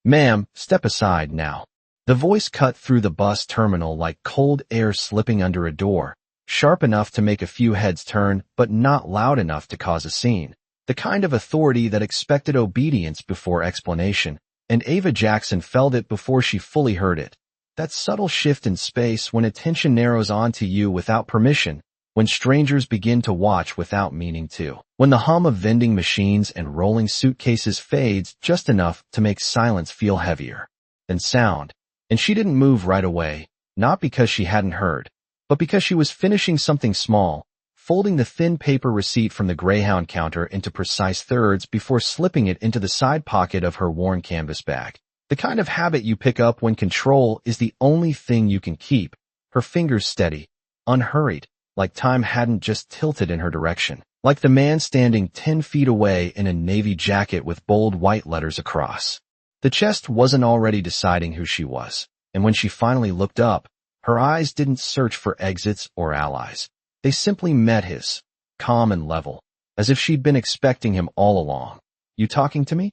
Ma'am, step aside now. The voice cut through the bus terminal like cold air slipping under a door, sharp enough to make a few heads turn, but not loud enough to cause a scene. The kind of authority that expected obedience before explanation, and Ava Jackson felt it before she fully heard it. That subtle shift in space when attention narrows onto you without permission, when strangers begin to watch without meaning to, when the hum of vending machines and rolling suitcases fades just enough to make silence feel heavier than sound. And she didn't move right away, not because she hadn't heard, but because she was finishing something small, folding the thin paper receipt from the Greyhound counter into precise thirds before slipping it into the side pocket of her worn canvas bag. The kind of habit you pick up when control is the only thing you can keep, her fingers steady, unhurried, like time hadn't just tilted in her direction, like the man standing 10 feet away in a navy jacket with bold white letters across. The chest wasn't already deciding who she was, and when she finally looked up, her eyes didn't search for exits or allies. They simply met his, calm and level, as if she'd been expecting him all along. "You talking to me?"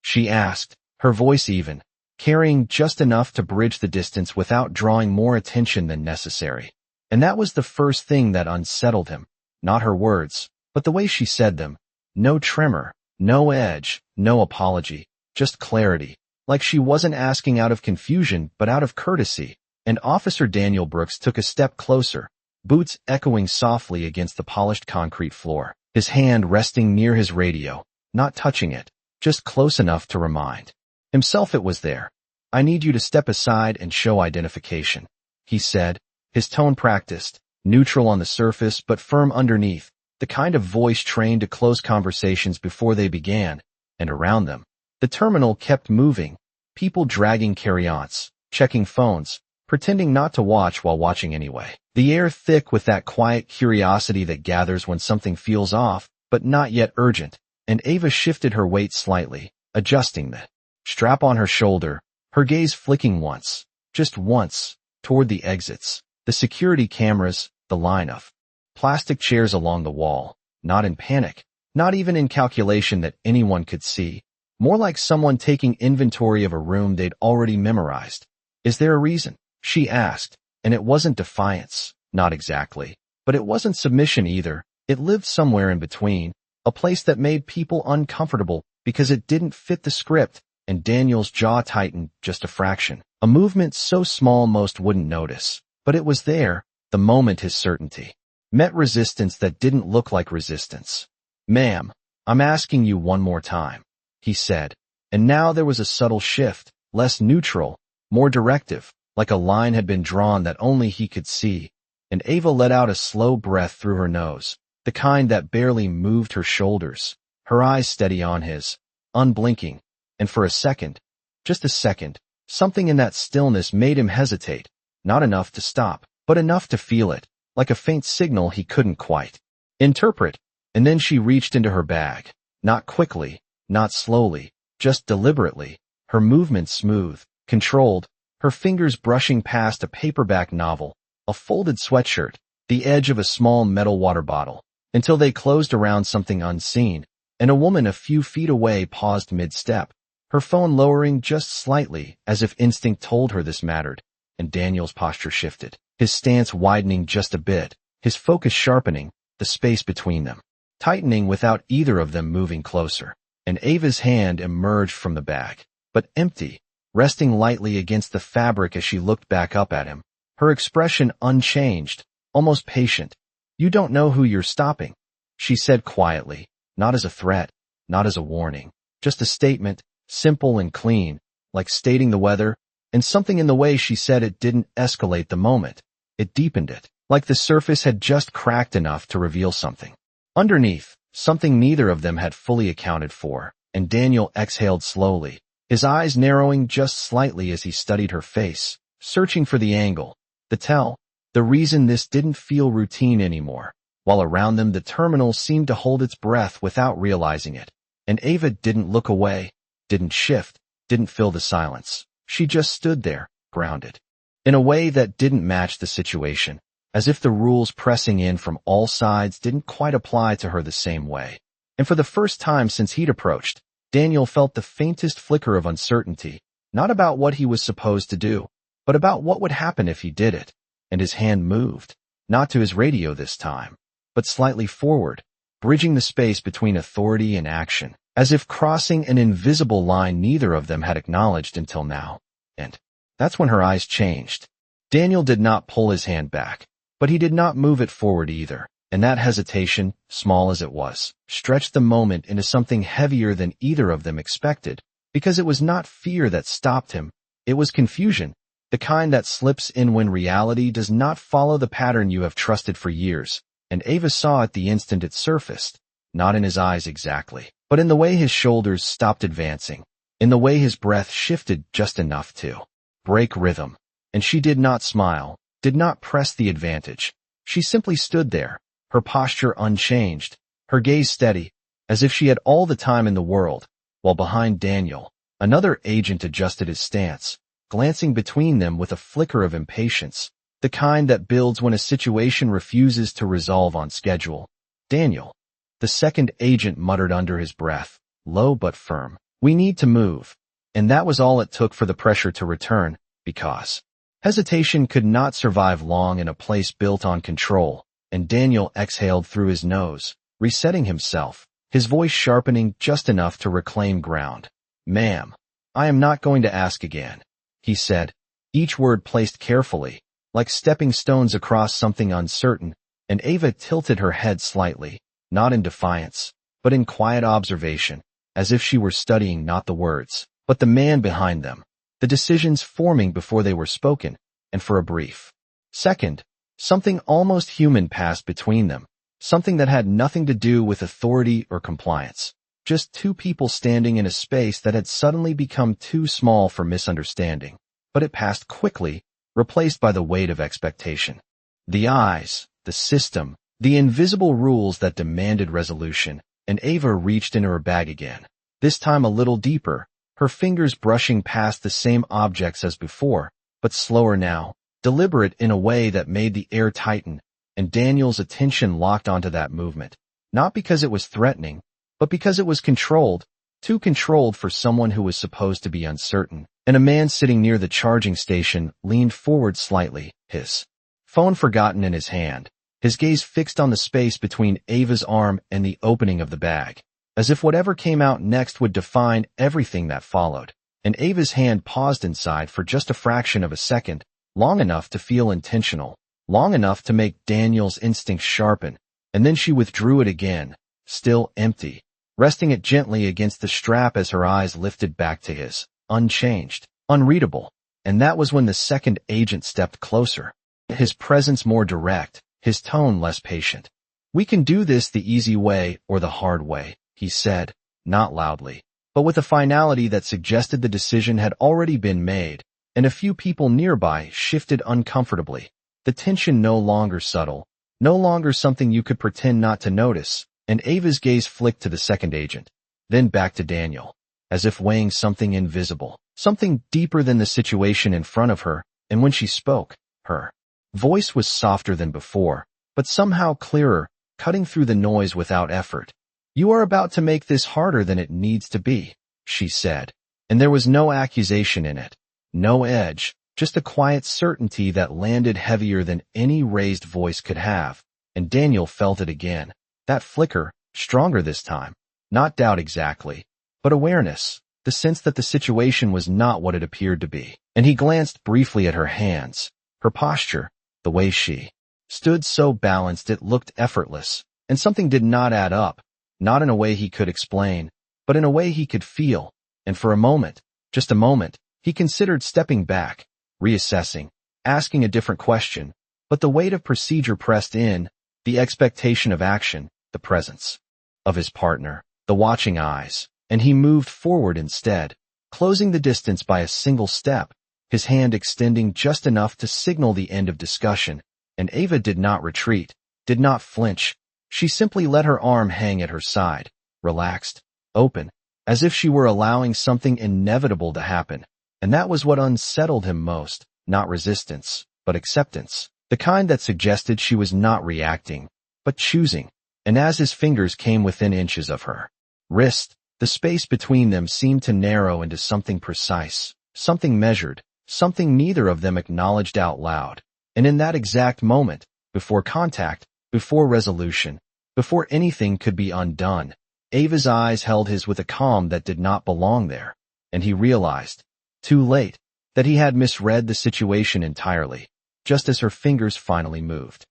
she asked, her voice even, carrying just enough to bridge the distance without drawing more attention than necessary. And that was the first thing that unsettled him, not her words, but the way she said them. No tremor, no edge, no apology, just clarity, like she wasn't asking out of confusion but out of courtesy. And Officer Daniel Brooks took a step closer, boots echoing softly against the polished concrete floor, his hand resting near his radio, not touching it, just close enough to remind himself it was there. "I need you to step aside and show identification," he said, his tone practiced, neutral on the surface but firm underneath, the kind of voice trained to close conversations before they began. And around them, the terminal kept moving, people dragging carry-ons, checking phones, pretending not to watch while watching anyway. The air thick with that quiet curiosity that gathers when something feels off, but not yet urgent, and Ava shifted her weight slightly, adjusting the strap on her shoulder, her gaze flicking once, just once, toward the exits, the security cameras, the line of plastic chairs along the wall, not in panic, not even in calculation that anyone could see, more like someone taking inventory of a room they'd already memorized. "Is there a reason?" she asked, and it wasn't defiance, not exactly, but it wasn't submission either. It lived somewhere in between, a place that made people uncomfortable because it didn't fit the script, and Daniel's jaw tightened just a fraction, a movement so small most wouldn't notice. But it was there, the moment his certainty met resistance that didn't look like resistance. "Ma'am, I'm asking you one more time," he said, and now there was a subtle shift, less neutral, more directive, like a line had been drawn that only he could see, and Ava let out a slow breath through her nose, the kind that barely moved her shoulders, her eyes steady on his, unblinking, and for a second, just a second, something in that stillness made him hesitate, not enough to stop, but enough to feel it, like a faint signal he couldn't quite interpret. And then she reached into her bag, not quickly, not slowly, just deliberately, her movements smooth, controlled, her fingers brushing past a paperback novel, a folded sweatshirt, the edge of a small metal water bottle, until they closed around something unseen, and a woman a few feet away paused mid-step, her phone lowering just slightly as if instinct told her this mattered, and Daniel's posture shifted, his stance widening just a bit, his focus sharpening, the space between them tightening without either of them moving closer, and Ava's hand emerged from the bag, but empty, resting lightly against the fabric as she looked back up at him, her expression unchanged, almost patient. "You don't know who you're stopping," she said quietly, not as a threat, not as a warning, just a statement, simple and clean, like stating the weather, and something in the way she said it didn't escalate the moment. It deepened it, like the surface had just cracked enough to reveal something underneath, something neither of them had fully accounted for, and Daniel exhaled slowly, his eyes narrowing just slightly as he studied her face, searching for the angle, the tell, the reason this didn't feel routine anymore, while around them the terminal seemed to hold its breath without realizing it, and Ava didn't look away, didn't shift, didn't fill the silence. She just stood there, grounded, in a way that didn't match the situation, as if the rules pressing in from all sides didn't quite apply to her the same way. And for the first time since he'd approached, Daniel felt the faintest flicker of uncertainty, Not about what he was supposed to do, but about what would happen if he did it. And his hand moved, not to his radio this time, but slightly forward, bridging the space between authority and action, as if crossing an invisible line neither of them had acknowledged until now. And that's when her eyes changed. Daniel did not pull his hand back, but he did not move it forward either. And that hesitation, small as it was, stretched the moment into something heavier than either of them expected, because it was not fear that stopped him, it was confusion, the kind that slips in when reality does not follow the pattern you have trusted for years, and Ava saw it the instant it surfaced, not in his eyes exactly, but in the way his shoulders stopped advancing, in the way his breath shifted just enough to break rhythm, and she did not smile, did not press the advantage. She simply stood there, her posture unchanged, her gaze steady, as if she had all the time in the world, while behind Daniel, another agent adjusted his stance, glancing between them with a flicker of impatience, the kind that builds when a situation refuses to resolve on schedule. Daniel, the second agent muttered under his breath, low but firm, "We need to move." And that was all it took for the pressure to return, because hesitation could not survive long in a place built on control. And Daniel exhaled through his nose, resetting himself, his voice sharpening just enough to reclaim ground. "Ma'am, I am not going to ask again," he said, each word placed carefully, like stepping stones across something uncertain, and Ava tilted her head slightly, not in defiance, but in quiet observation, as if she were studying not the words, but the man behind them, the decisions forming before they were spoken, and for a brief second, something almost human passed between them, something that had nothing to do with authority or compliance. Just two people standing in a space that had suddenly become too small for misunderstanding. But it passed quickly, replaced by the weight of expectation. The eyes, the system, the invisible rules that demanded resolution, and Ava reached into her bag again. This time a little deeper, her fingers brushing past the same objects as before, but slower now, deliberate in a way that made the air tighten, and Daniel's attention locked onto that movement, not because it was threatening, but because it was controlled, too controlled for someone who was supposed to be uncertain. And a man sitting near the charging station leaned forward slightly, his phone forgotten in his hand, his gaze fixed on the space between Ava's arm and the opening of the bag, as if whatever came out next would define everything that followed. And Ava's hand paused inside for just a fraction of a second, long enough to feel intentional, long enough to make Daniel's instincts sharpen, and then she withdrew it again, still empty, resting it gently against the strap as her eyes lifted back to his, unchanged, unreadable. And that was when the second agent stepped closer, his presence more direct, his tone less patient. "We can do this the easy way or the hard way," he said, not loudly, but with a finality that suggested the decision had already been made, and a few people nearby shifted uncomfortably, the tension no longer subtle, no longer something you could pretend not to notice, and Ava's gaze flicked to the second agent, then back to Daniel, as if weighing something invisible, something deeper than the situation in front of her, and when she spoke, her voice was softer than before, but somehow clearer, cutting through the noise without effort. "You are about to make this harder than it needs to be," she said, and there was no accusation in it. No edge, just a quiet certainty that landed heavier than any raised voice could have, and Daniel felt it again. That flicker, stronger this time. Not doubt exactly, but awareness, the sense that the situation was not what it appeared to be. And he glanced briefly at her hands, her posture, the way she stood so balanced it looked effortless, and something did not add up, not in a way he could explain, but in a way he could feel, and for a moment, just a moment, he considered stepping back, reassessing, asking a different question, but the weight of procedure pressed in, the expectation of action, the presence of his partner, the watching eyes, and he moved forward instead, closing the distance by a single step, his hand extending just enough to signal the end of discussion, and Ava did not retreat, did not flinch. She simply let her arm hang at her side, relaxed, open, as if she were allowing something inevitable to happen. And that was what unsettled him most, not resistance, but acceptance, the kind that suggested she was not reacting, but choosing. And as his fingers came within inches of her wrist, the space between them seemed to narrow into something precise, something measured, something neither of them acknowledged out loud. And in that exact moment, before contact, before resolution, before anything could be undone, Ava's eyes held his with a calm that did not belong there, and he realized, too late, that he had misread the situation entirely, just as her fingers finally moved.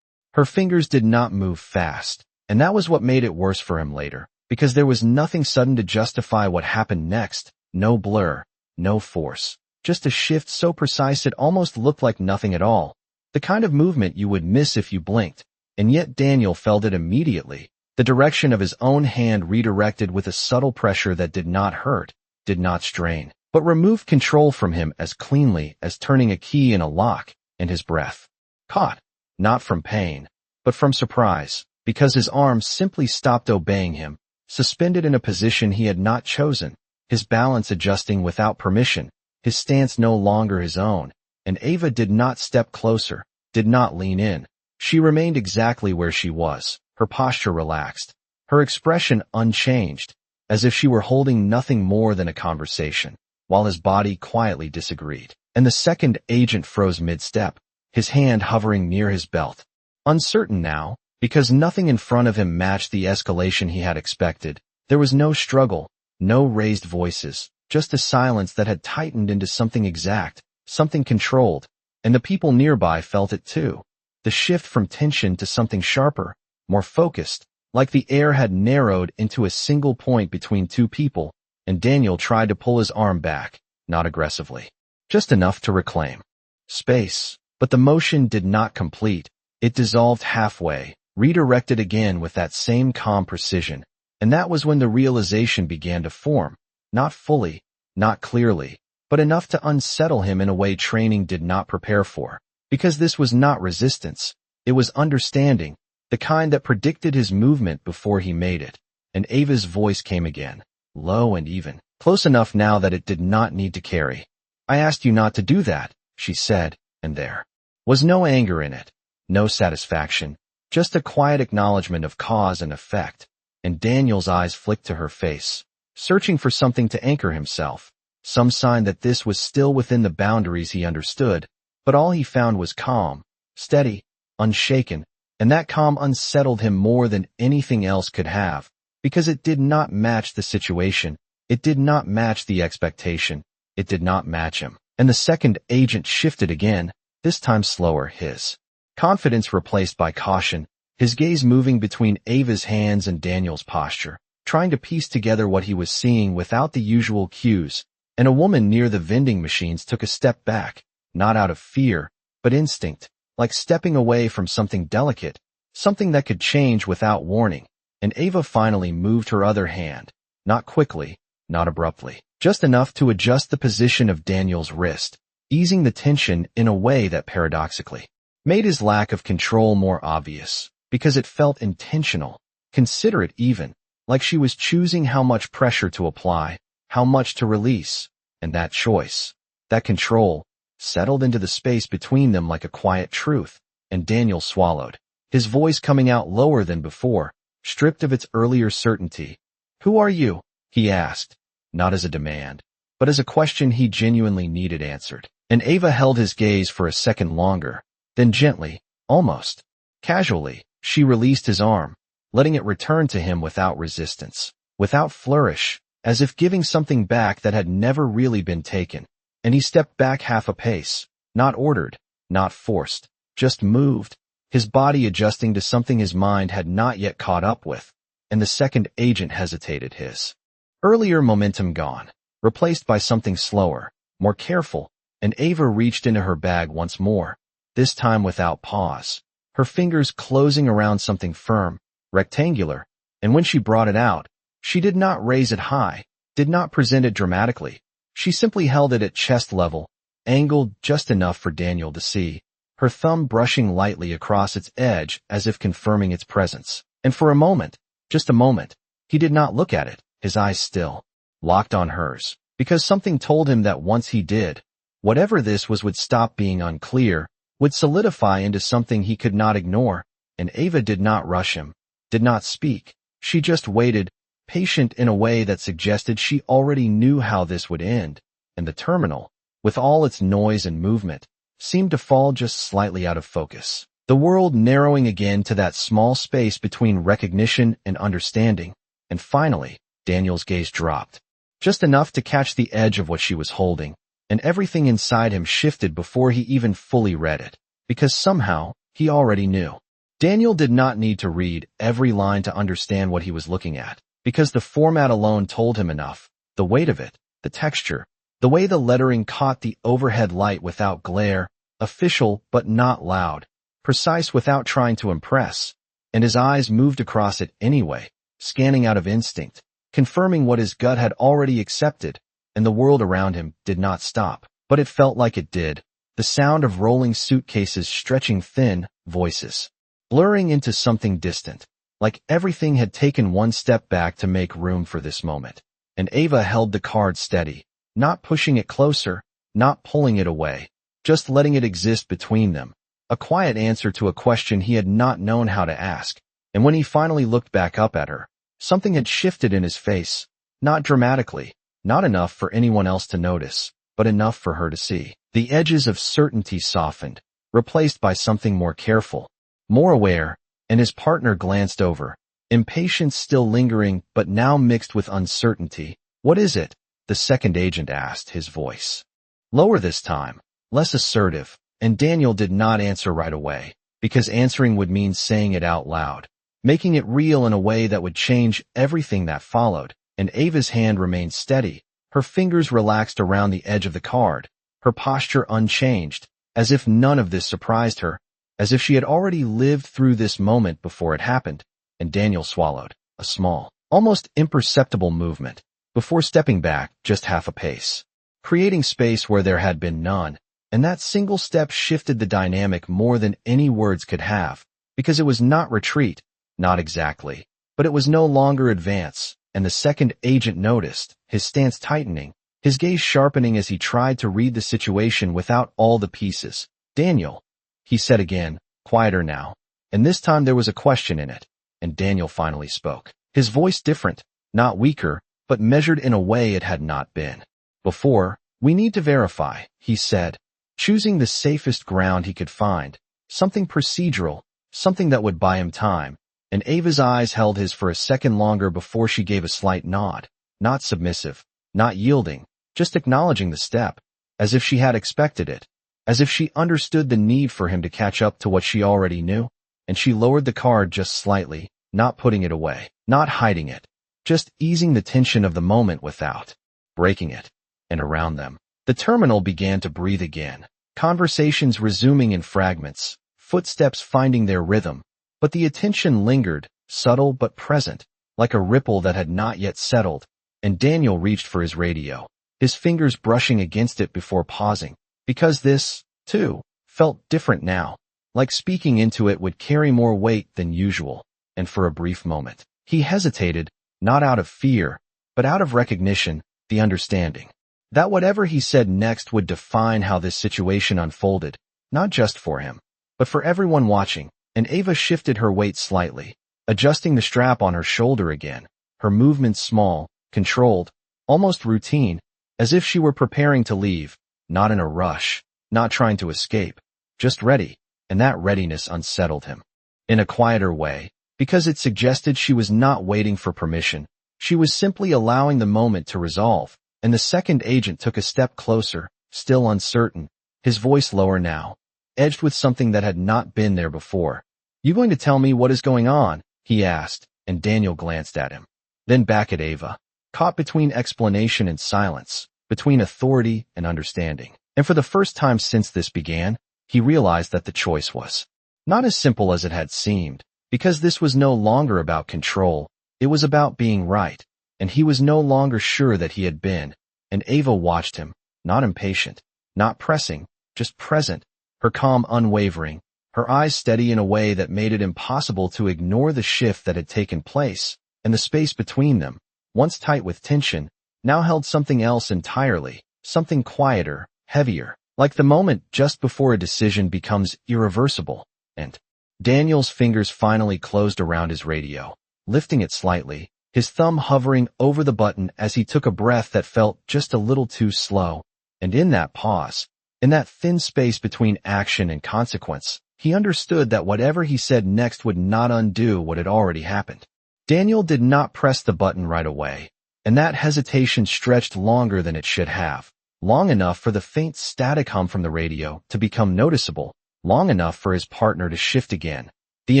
Her fingers did not move fast, and that was what made it worse for him later, because there was nothing sudden to justify what happened next, no blur, no force, just a shift so precise it almost looked like nothing at all, the kind of movement you would miss if you blinked, and yet Daniel felt it immediately, the direction of his own hand redirected with a subtle pressure that did not hurt, did not strain, but removed control from him as cleanly as turning a key in a lock, and his breath caught, not from pain, but from surprise, because his arms simply stopped obeying him, suspended in a position he had not chosen, his balance adjusting without permission, his stance no longer his own, and Ava did not step closer, did not lean in. She remained exactly where she was, her posture relaxed, her expression unchanged, as if she were holding nothing more than a conversation, while his body quietly disagreed. And the second agent froze mid-step, his hand hovering near his belt. Uncertain now, because nothing in front of him matched the escalation he had expected. There was no struggle, no raised voices, just a silence that had tightened into something exact, something controlled, and the people nearby felt it too. The shift from tension to something sharper, more focused, like the air had narrowed into a single point between two people, and Daniel tried to pull his arm back, not aggressively, just enough to reclaim space. But the motion did not complete. It dissolved halfway, redirected again with that same calm precision, and that was when the realization began to form, not fully, not clearly, but enough to unsettle him in a way training did not prepare for. Because this was not resistance, it was understanding, the kind that predicted his movement before he made it. And Ava's voice came again, low and even, close enough now that it did not need to carry. "I asked you not to do that," she said, and there was no anger in it, no satisfaction, just a quiet acknowledgement of cause and effect. And Daniel's eyes flicked to her face, searching for something to anchor himself, some sign that this was still within the boundaries he understood, but all he found was calm, steady, unshaken, and that calm unsettled him more than anything else could have, because it did not match the situation, it did not match the expectation, it did not match him. And the second agent shifted again, this time slower, his confidence replaced by caution, his gaze moving between Ava's hands and Daniel's posture, trying to piece together what he was seeing without the usual cues. And a woman near the vending machines took a step back, not out of fear, but instinct, like stepping away from something delicate, something that could change without warning. And Ava finally moved her other hand, not quickly, not abruptly, just enough to adjust the position of Daniel's wrist, easing the tension in a way that paradoxically made his lack of control more obvious, because it felt intentional, considerate even, like she was choosing how much pressure to apply, how much to release, and that choice, that control, settled into the space between them like a quiet truth, and Daniel swallowed, his voice coming out lower than before, stripped of its earlier certainty. "Who are you?" he asked, not as a demand, but as a question he genuinely needed answered. And Ava held his gaze for a second longer, then gently, almost casually, she released his arm, letting it return to him without resistance, without flourish, as if giving something back that had never really been taken. And he stepped back half a pace, not ordered, not forced, just moved, his body adjusting to something his mind had not yet caught up with. And the second agent hesitated, his earlier momentum gone, replaced by something slower, more careful, and Ava reached into her bag once more, this time without pause, her fingers closing around something firm, rectangular, and when she brought it out, she did not raise it high, did not present it dramatically. She simply held it at chest level, angled just enough for Daniel to see, her thumb brushing lightly across its edge as if confirming its presence. And for a moment, just a moment, he did not look at it, his eyes still locked on hers, because something told him that once he did, whatever this was would stop being unclear, would solidify into something he could not ignore. And Ava did not rush him, did not speak. She just waited, patient in a way that suggested she already knew how this would end. And the terminal, with all its noise and movement, seemed to fall just slightly out of focus. The world narrowing again to that small space between recognition and understanding, and finally, Daniel's gaze dropped. Just enough to catch the edge of what she was holding, and everything inside him shifted before he even fully read it, because somehow, he already knew. Daniel did not need to read every line to understand what he was looking at, because the format alone told him enough. The weight of it, the texture, the way the lettering caught the overhead light without glare, official but not loud, precise without trying to impress, and his eyes moved across it anyway, scanning out of instinct, confirming what his gut had already accepted, and the world around him did not stop. But it felt like it did. The sound of rolling suitcases stretching thin, voices blurring into something distant, like everything had taken one step back to make room for this moment. And Ava held the card steady, not pushing it closer, not pulling it away, just letting it exist between them, a quiet answer to a question he had not known how to ask. And when he finally looked back up at her, something had shifted in his face, not dramatically, not enough for anyone else to notice, but enough for her to see. The edges of certainty softened, replaced by something more careful, more aware, and his partner glanced over, impatience still lingering but now mixed with uncertainty. "What is it?" the second agent asked, his voice lower this time, less assertive, and Daniel did not answer right away, because answering would mean saying it out loud, making it real in a way that would change everything that followed. And Ava's hand remained steady, her fingers relaxed around the edge of the card, her posture unchanged, as if none of this surprised her, as if she had already lived through this moment before it happened. And Daniel swallowed, a small, almost imperceptible movement, before stepping back just half a pace, creating space where there had been none. And that single step shifted the dynamic more than any words could have, because it was not retreat, not exactly, but it was no longer advance. And the second agent noticed, his stance tightening, his gaze sharpening as he tried to read the situation without all the pieces. "Daniel," he said again, quieter now, and this time there was a question in it. And Daniel finally spoke, his voice different, not weaker, but measured in a way it had not been before. "We need to verify," he said, choosing the safest ground he could find, something procedural, something that would buy him time. And Ava's eyes held his for a second longer before she gave a slight nod, not submissive, not yielding, just acknowledging the step, as if she had expected it, as if she understood the need for him to catch up to what she already knew. And she lowered the card just slightly, not putting it away, not hiding it, just easing the tension of the moment without breaking it. And around them, the terminal began to breathe again, conversations resuming in fragments, footsteps finding their rhythm. But the attention lingered, subtle but present, like a ripple that had not yet settled. And Daniel reached for his radio, his fingers brushing against it before pausing, because this, too, felt different now, like speaking into it would carry more weight than usual. And for a brief moment, he hesitated, not out of fear, but out of recognition, the understanding that whatever he said next would define how this situation unfolded, not just for him, but for everyone watching. And Ava shifted her weight slightly, adjusting the strap on her shoulder again, her movements small, controlled, almost routine, as if she were preparing to leave, not in a rush, not trying to escape, just ready. And that readiness unsettled him, in a quieter way, because it suggested she was not waiting for permission, she was simply allowing the moment to resolve. And the second agent took a step closer, still uncertain, his voice lower now, edged with something that had not been there before. "You going to tell me what is going on?" he asked, and Daniel glanced at him, then back at Ava, caught between explanation and silence, between authority and understanding. And for the first time since this began, he realized that the choice was not as simple as it had seemed, because this was no longer about control, it was about being right, and he was no longer sure that he had been. And Ava watched him, not impatient, not pressing, just present, her calm unwavering, her eyes steady in a way that made it impossible to ignore the shift that had taken place. And the space between them, once tight with tension, now held something else entirely, something quieter, heavier, like the moment just before a decision becomes irreversible. And Daniel's fingers finally closed around his radio, lifting it slightly, his thumb hovering over the button as he took a breath that felt just a little too slow. And in that pause, in that thin space between action and consequence, he understood that whatever he said next would not undo what had already happened. Daniel did not press the button right away, and that hesitation stretched longer than it should have, long enough for the faint static hum from the radio to become noticeable, long enough for his partner to shift again. The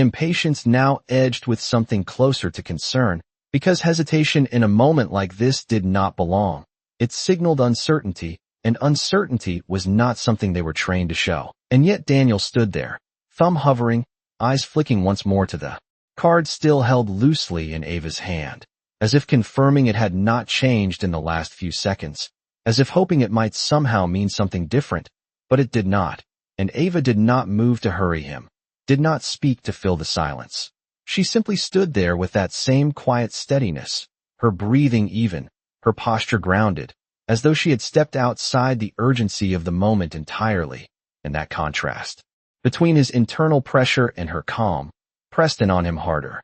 impatience now edged with something closer to concern, because hesitation in a moment like this did not belong. It signaled uncertainty, and uncertainty was not something they were trained to show. And yet Daniel stood there, thumb hovering, eyes flicking once more to the card still held loosely in Ava's hand, as if confirming it had not changed in the last few seconds, as if hoping it might somehow mean something different, but it did not, and Ava did not move to hurry him, did not speak to fill the silence. She simply stood there with that same quiet steadiness, her breathing even, her posture grounded, as though she had stepped outside the urgency of the moment entirely, and that contrast between his internal pressure and her calm pressed in on him harder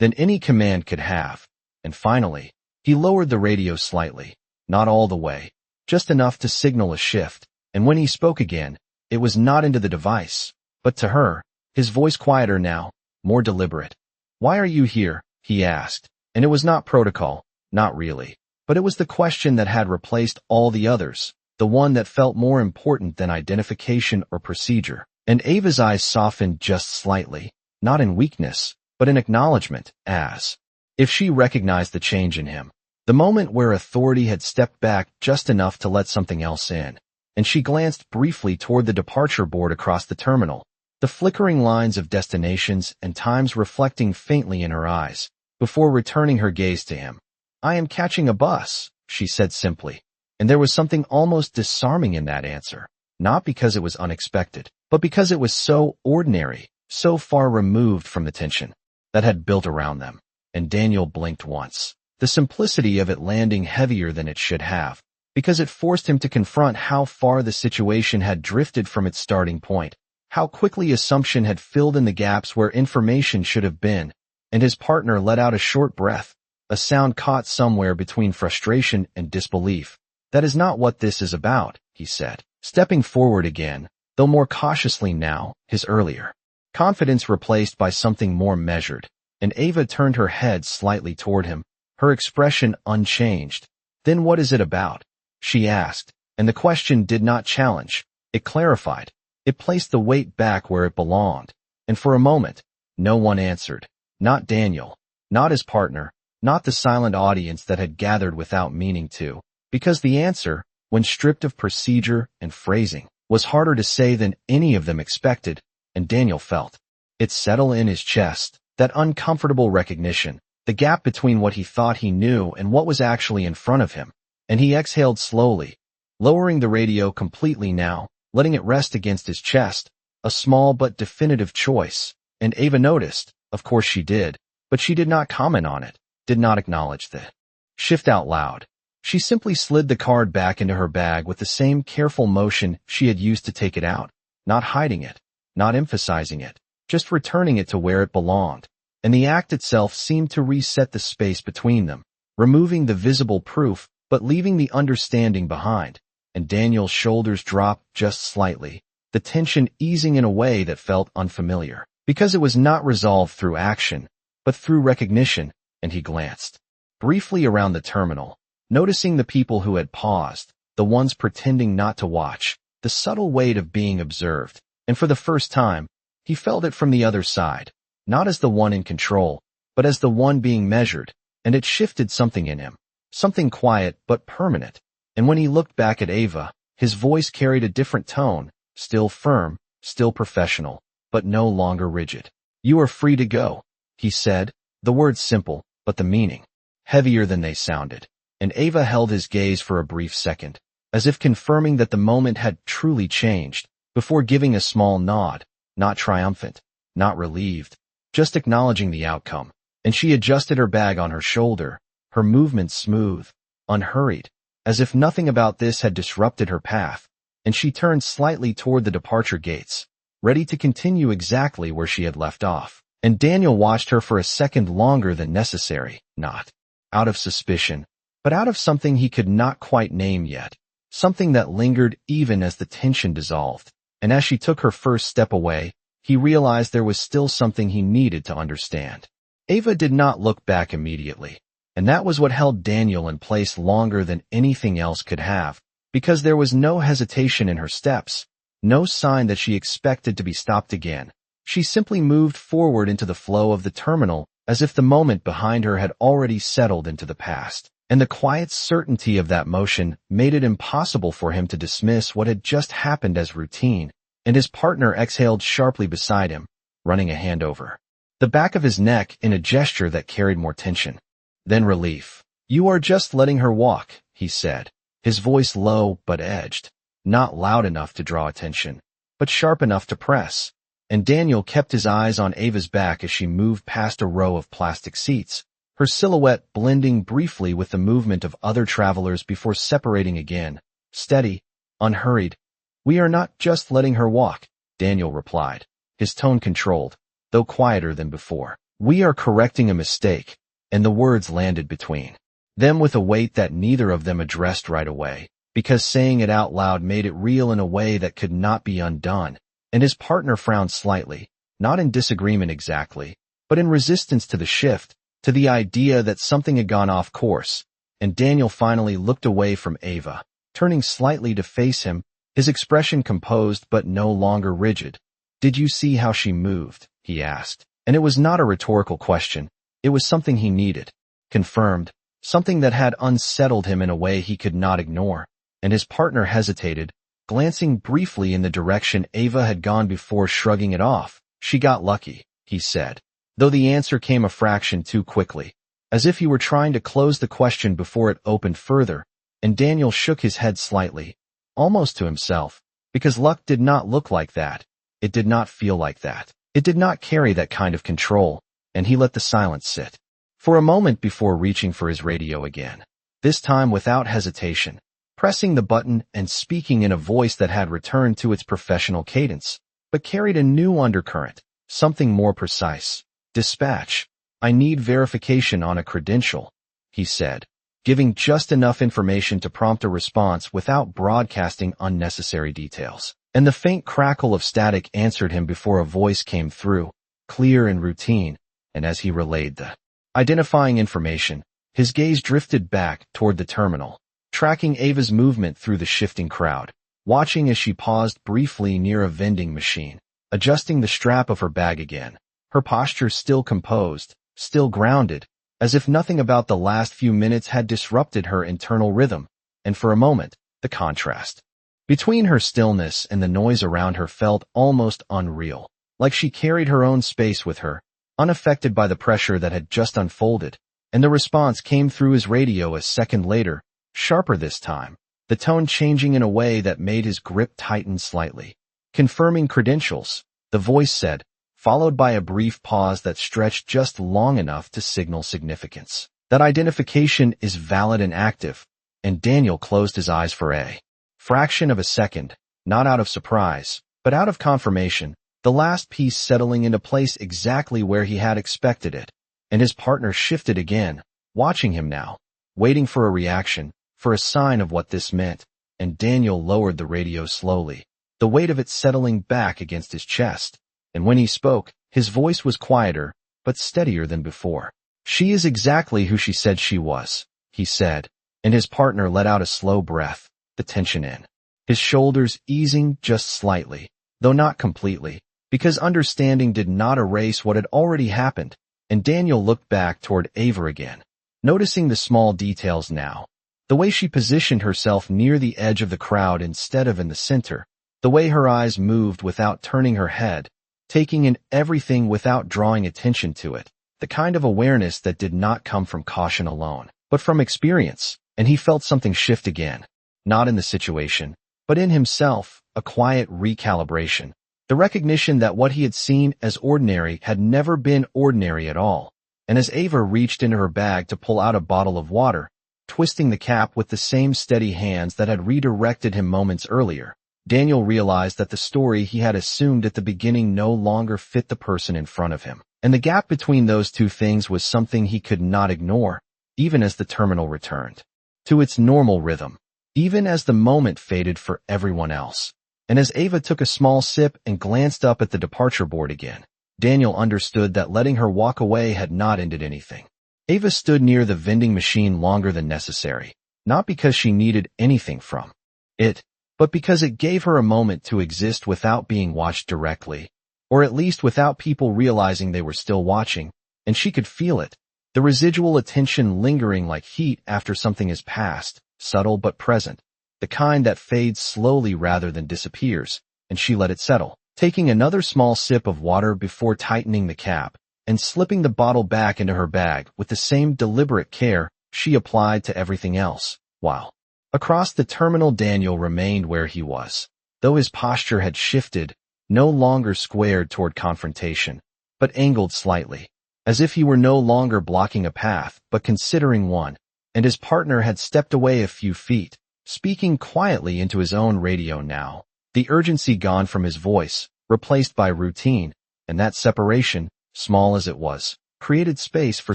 than any command could have. And finally, he lowered the radio slightly, not all the way, just enough to signal a shift, and when he spoke again, it was not into the device, but to her, his voice quieter now, more deliberate. "Why are you here?" he asked, and it was not protocol, not really, but it was the question that had replaced all the others, the one that felt more important than identification or procedure. And Ava's eyes softened just slightly, not in weakness, but in acknowledgement, as if she recognized the change in him, the moment where authority had stepped back just enough to let something else in. And she glanced briefly toward the departure board across the terminal, the flickering lines of destinations and times reflecting faintly in her eyes, before returning her gaze to him. "I am catching a bus," she said simply, and there was something almost disarming in that answer, not because it was unexpected, but because it was so ordinary, so far removed from the tension that had built around them. And Daniel blinked once, the simplicity of it landing heavier than it should have, because it forced him to confront how far the situation had drifted from its starting point, how quickly assumption had filled in the gaps where information should have been, and his partner let out a short breath, a sound caught somewhere between frustration and disbelief. "That is not what this is about," he said, stepping forward again, though more cautiously now, his earlier confidence replaced by something more measured, and Ava turned her head slightly toward him, her expression unchanged. "Then what is it about?" she asked, and the question did not challenge, it clarified. It placed the weight back where it belonged, and for a moment, no one answered, not Daniel, not his partner, not the silent audience that had gathered without meaning to, because the answer, when stripped of procedure and phrasing, was harder to say than any of them expected, and Daniel felt it settle in his chest, that uncomfortable recognition, the gap between what he thought he knew and what was actually in front of him, and he exhaled slowly, lowering the radio completely now, letting it rest against his chest, a small but definitive choice, and Ava noticed, of course she did, but she did not comment on it, did not acknowledge the shift out loud. She simply slid the card back into her bag with the same careful motion she had used to take it out, not hiding it, not emphasizing it, just returning it to where it belonged, and the act itself seemed to reset the space between them, removing the visible proof but leaving the understanding behind, and Daniel's shoulders dropped just slightly, the tension easing in a way that felt unfamiliar, because it was not resolved through action, but through recognition, and he glanced briefly around the terminal, noticing the people who had paused, the ones pretending not to watch, the subtle weight of being observed, and for the first time, he felt it from the other side, not as the one in control, but as the one being measured, and it shifted something in him, something quiet but permanent, and when he looked back at Ava, his voice carried a different tone, still firm, still professional, but no longer rigid. "You are free to go," he said, the words simple, but the meaning heavier than they sounded, and Ava held his gaze for a brief second, as if confirming that the moment had truly changed, before giving a small nod, not triumphant, not relieved, just acknowledging the outcome, and she adjusted her bag on her shoulder, her movements smooth, unhurried, as if nothing about this had disrupted her path, and she turned slightly toward the departure gates, ready to continue exactly where she had left off. And Daniel watched her for a second longer than necessary, not out of suspicion, but out of something he could not quite name yet, something that lingered even as the tension dissolved. And as she took her first step away, he realized there was still something he needed to understand. Ava did not look back immediately, and that was what held Daniel in place longer than anything else could have, because there was no hesitation in her steps, no sign that she expected to be stopped again. She simply moved forward into the flow of the terminal, as if the moment behind her had already settled into the past. And the quiet certainty of that motion made it impossible for him to dismiss what had just happened as routine, and his partner exhaled sharply beside him, running a hand over the back of his neck in a gesture that carried more tension. Then relief. "You are just letting her walk," he said, his voice low but edged, not loud enough to draw attention, but sharp enough to press. And Daniel kept his eyes on Ava's back as she moved past a row of plastic seats, her silhouette blending briefly with the movement of other travelers before separating again, steady, unhurried. "We are not just letting her walk," Daniel replied, his tone controlled, though quieter than before. "We are correcting a mistake," and the words landed between them with a weight that neither of them addressed right away, because saying it out loud made it real in a way that could not be undone. And his partner frowned slightly, not in disagreement exactly, but in resistance to the shift, to the idea that something had gone off course. And Daniel finally looked away from Ava, turning slightly to face him, his expression composed but no longer rigid. "Did you see how she moved?" he asked. And it was not a rhetorical question. It was something he needed, confirmed, something that had unsettled him in a way he could not ignore. And his partner hesitated, glancing briefly in the direction Ava had gone before shrugging it off. "She got lucky," he said, though the answer came a fraction too quickly, as if he were trying to close the question before it opened further. And Daniel shook his head slightly, almost to himself, because luck did not look like that. It did not feel like that. It did not carry that kind of control, and he let the silence sit for a moment before reaching for his radio again, this time without hesitation, pressing the button and speaking in a voice that had returned to its professional cadence, but carried a new undercurrent, something more precise. "Dispatch. I need verification on a credential," he said, giving just enough information to prompt a response without broadcasting unnecessary details. And the faint crackle of static answered him before a voice came through, clear and routine, and as he relayed the identifying information, his gaze drifted back toward the terminal, tracking Ava's movement through the shifting crowd, watching as she paused briefly near a vending machine, adjusting the strap of her bag again, her posture still composed, still grounded, as if nothing about the last few minutes had disrupted her internal rhythm. And for a moment, the contrast between her stillness and the noise around her felt almost unreal, like she carried her own space with her, unaffected by the pressure that had just unfolded. And the response came through his radio a second later, sharper this time, the tone changing in a way that made his grip tighten slightly. "Confirming credentials," the voice said, followed by a brief pause that stretched just long enough to signal significance. "That identification is valid and active." And Daniel closed his eyes for a fraction of a second, not out of surprise, but out of confirmation, the last piece settling into place exactly where he had expected it. And his partner shifted again, watching him now, waiting for a reaction, for a sign of what this meant. And Daniel lowered the radio slowly, the weight of it settling back against his chest. And when he spoke, his voice was quieter, but steadier than before. "She is exactly who she said she was," he said, and his partner let out a slow breath, the tension in his shoulders easing just slightly, though not completely, because understanding did not erase what had already happened. And Daniel looked back toward Ava again, noticing the small details now, the way she positioned herself near the edge of the crowd instead of in the center, the way her eyes moved without turning her head, taking in everything without drawing attention to it, the kind of awareness that did not come from caution alone, but from experience. And he felt something shift again, not in the situation, but in himself, a quiet recalibration, the recognition that what he had seen as ordinary had never been ordinary at all. And as Ava reached into her bag to pull out a bottle of water, twisting the cap with the same steady hands that had redirected him moments earlier, Daniel realized that the story he had assumed at the beginning no longer fit the person in front of him. And the gap between those two things was something he could not ignore, even as the terminal returned to its normal rhythm. even as the moment faded for everyone else. And as Ava took a small sip and glanced up at the departure board again, Daniel understood that letting her walk away had not ended anything. Ava stood near the vending machine longer than necessary, not because she needed anything from it, but because it gave her a moment to exist without being watched directly, or at least without people realizing they were still watching, and she could feel it, the residual attention lingering like heat after something is past, subtle but present, the kind that fades slowly rather than disappears, and she let it settle, taking another small sip of water before tightening the cap and slipping the bottle back into her bag with the same deliberate care she applied to everything else, while across the terminal Daniel remained where he was, though his posture had shifted, no longer squared toward confrontation, but angled slightly, as if he were no longer blocking a path but considering one, and his partner had stepped away a few feet, speaking quietly into his own radio now, the urgency gone from his voice, replaced by routine, and that separation, small as it was, created space for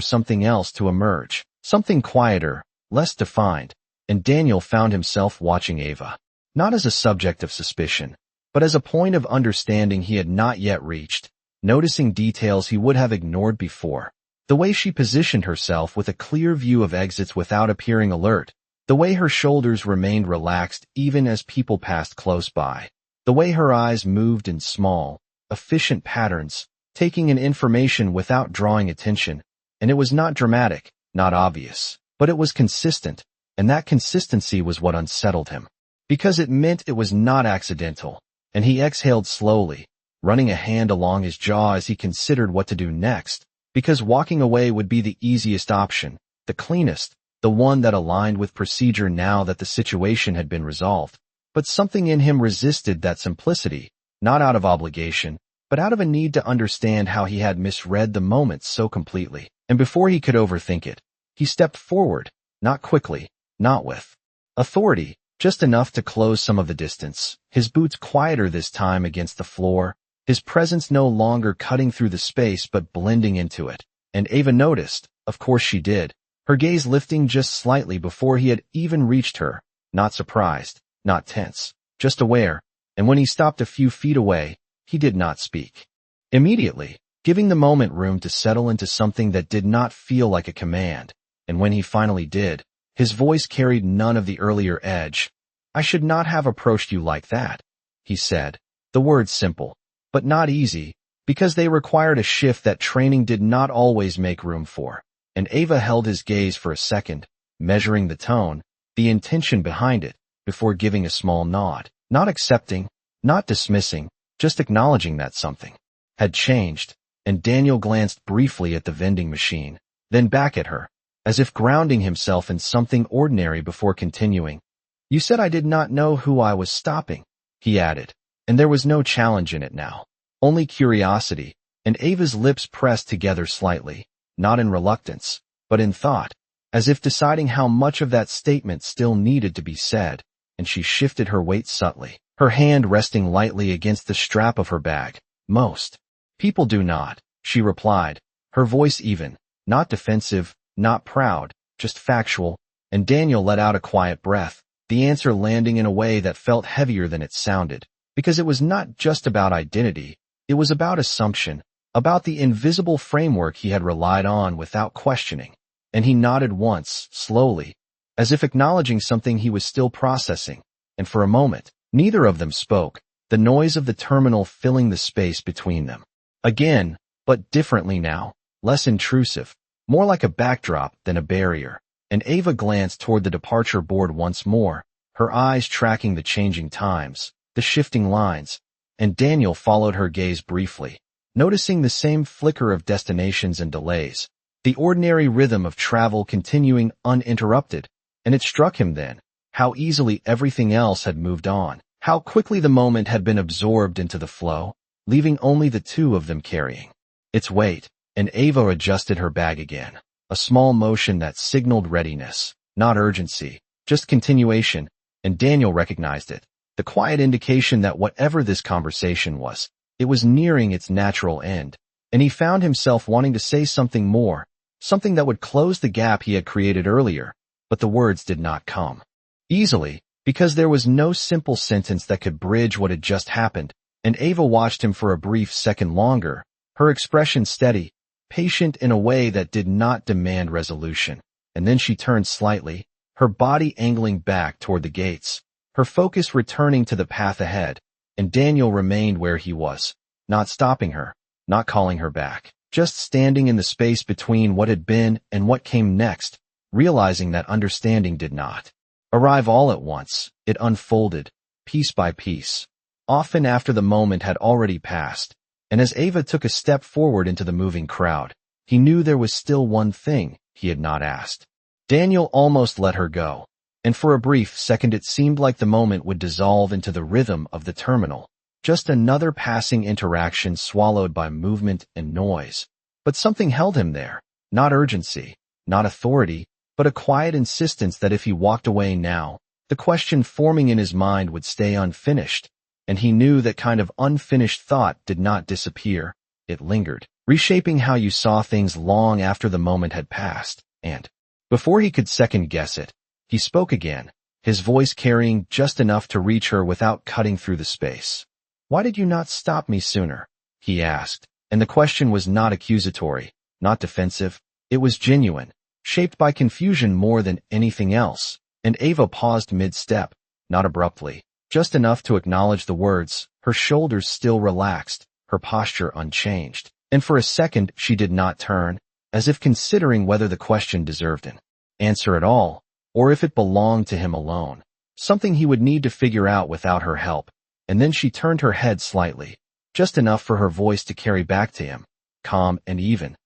something else to emerge, something quieter, less defined, and Daniel found himself watching Ava, not as a subject of suspicion, but as a point of understanding he had not yet reached, noticing details he would have ignored before, the way she positioned herself with a clear view of exits without appearing alert, the way her shoulders remained relaxed even as people passed close by, the way her eyes moved in small, efficient patterns, taking in information without drawing attention, and it was not dramatic, not obvious, but it was consistent, and that consistency was what unsettled him, because it meant it was not accidental, and he exhaled slowly, running a hand along his jaw as he considered what to do next, because walking away would be the easiest option, the cleanest, the one that aligned with procedure now that the situation had been resolved. But something in him resisted that simplicity, not out of obligation, but out of a need to understand how he had misread the moment so completely. And before he could overthink it, he stepped forward, not quickly, not with authority, just enough to close some of the distance, his boots quieter this time against the floor, his presence no longer cutting through the space but blending into it. And Ava noticed, of course she did, her gaze lifting just slightly before he had even reached her, not surprised, not tense, just aware, and when he stopped a few feet away, he did not speak. Immediately, giving the moment room to settle into something that did not feel like a command, and when he finally did, his voice carried none of the earlier edge. "I should not have approached you like that," he said, the words simple, but not easy, because they required a shift that training did not always make room for. And Ava held his gaze for a second, measuring the tone, the intention behind it, before giving a small nod, not accepting, not dismissing, just acknowledging that something had changed, and Daniel glanced briefly at the vending machine, then back at her, as if grounding himself in something ordinary before continuing. "You said I did not know who I was stopping," he added, and there was no challenge in it now, only curiosity, and Ava's lips pressed together slightly. Not in reluctance, but in thought, as if deciding how much of that statement still needed to be said, and she shifted her weight subtly, her hand resting lightly against the strap of her bag. "Most people do not," she replied, her voice even, not defensive, not proud, just factual, and Daniel let out a quiet breath, the answer landing in a way that felt heavier than it sounded, because it was not just about identity, it was about assumption, about the invisible framework he had relied on without questioning, and he nodded once, slowly, as if acknowledging something he was still processing, and for a moment, neither of them spoke, the noise of the terminal filling the space between them. Again, but differently now, less intrusive, more like a backdrop than a barrier, and Ava glanced toward the departure board once more, her eyes tracking the changing times, the shifting lines, and Daniel followed her gaze briefly, noticing the same flicker of destinations and delays, the ordinary rhythm of travel continuing uninterrupted, and it struck him then, how easily everything else had moved on, how quickly the moment had been absorbed into the flow, leaving only the two of them carrying its weight, and Ava adjusted her bag again, a small motion that signaled readiness, not urgency, just continuation, and Daniel recognized it, the quiet indication that whatever this conversation was, it was nearing its natural end, and he found himself wanting to say something more, something that would close the gap he had created earlier, but the words did not come easily, because there was no simple sentence that could bridge what had just happened, and Ava watched him for a brief second longer, her expression steady, patient in a way that did not demand resolution. And then she turned slightly, her body angling back toward the gates, her focus returning to the path ahead, and Daniel remained where he was, not stopping her, not calling her back, just standing in the space between what had been and what came next, realizing that understanding did not arrive all at once. It unfolded, piece by piece, often after the moment had already passed, and as Ava took a step forward into the moving crowd, he knew there was still one thing he had not asked. Daniel almost let her go, and for a brief second it seemed like the moment would dissolve into the rhythm of the terminal, just another passing interaction swallowed by movement and noise. But something held him there, not urgency, not authority, but a quiet insistence that if he walked away now, the question forming in his mind would stay unfinished, and he knew that kind of unfinished thought did not disappear, it lingered, reshaping how you saw things long after the moment had passed, and before he could second-guess it, he spoke again, his voice carrying just enough to reach her without cutting through the space. "Why did you not stop me sooner?" he asked, and the question was not accusatory, not defensive, it was genuine, shaped by confusion more than anything else, and Ava paused mid-step, not abruptly, just enough to acknowledge the words, her shoulders still relaxed, her posture unchanged, and for a second she did not turn, as if considering whether the question deserved an answer at all, or if it belonged to him alone, something he would need to figure out without her help. And then she turned her head slightly, just enough for her voice to carry back to him, calm and even.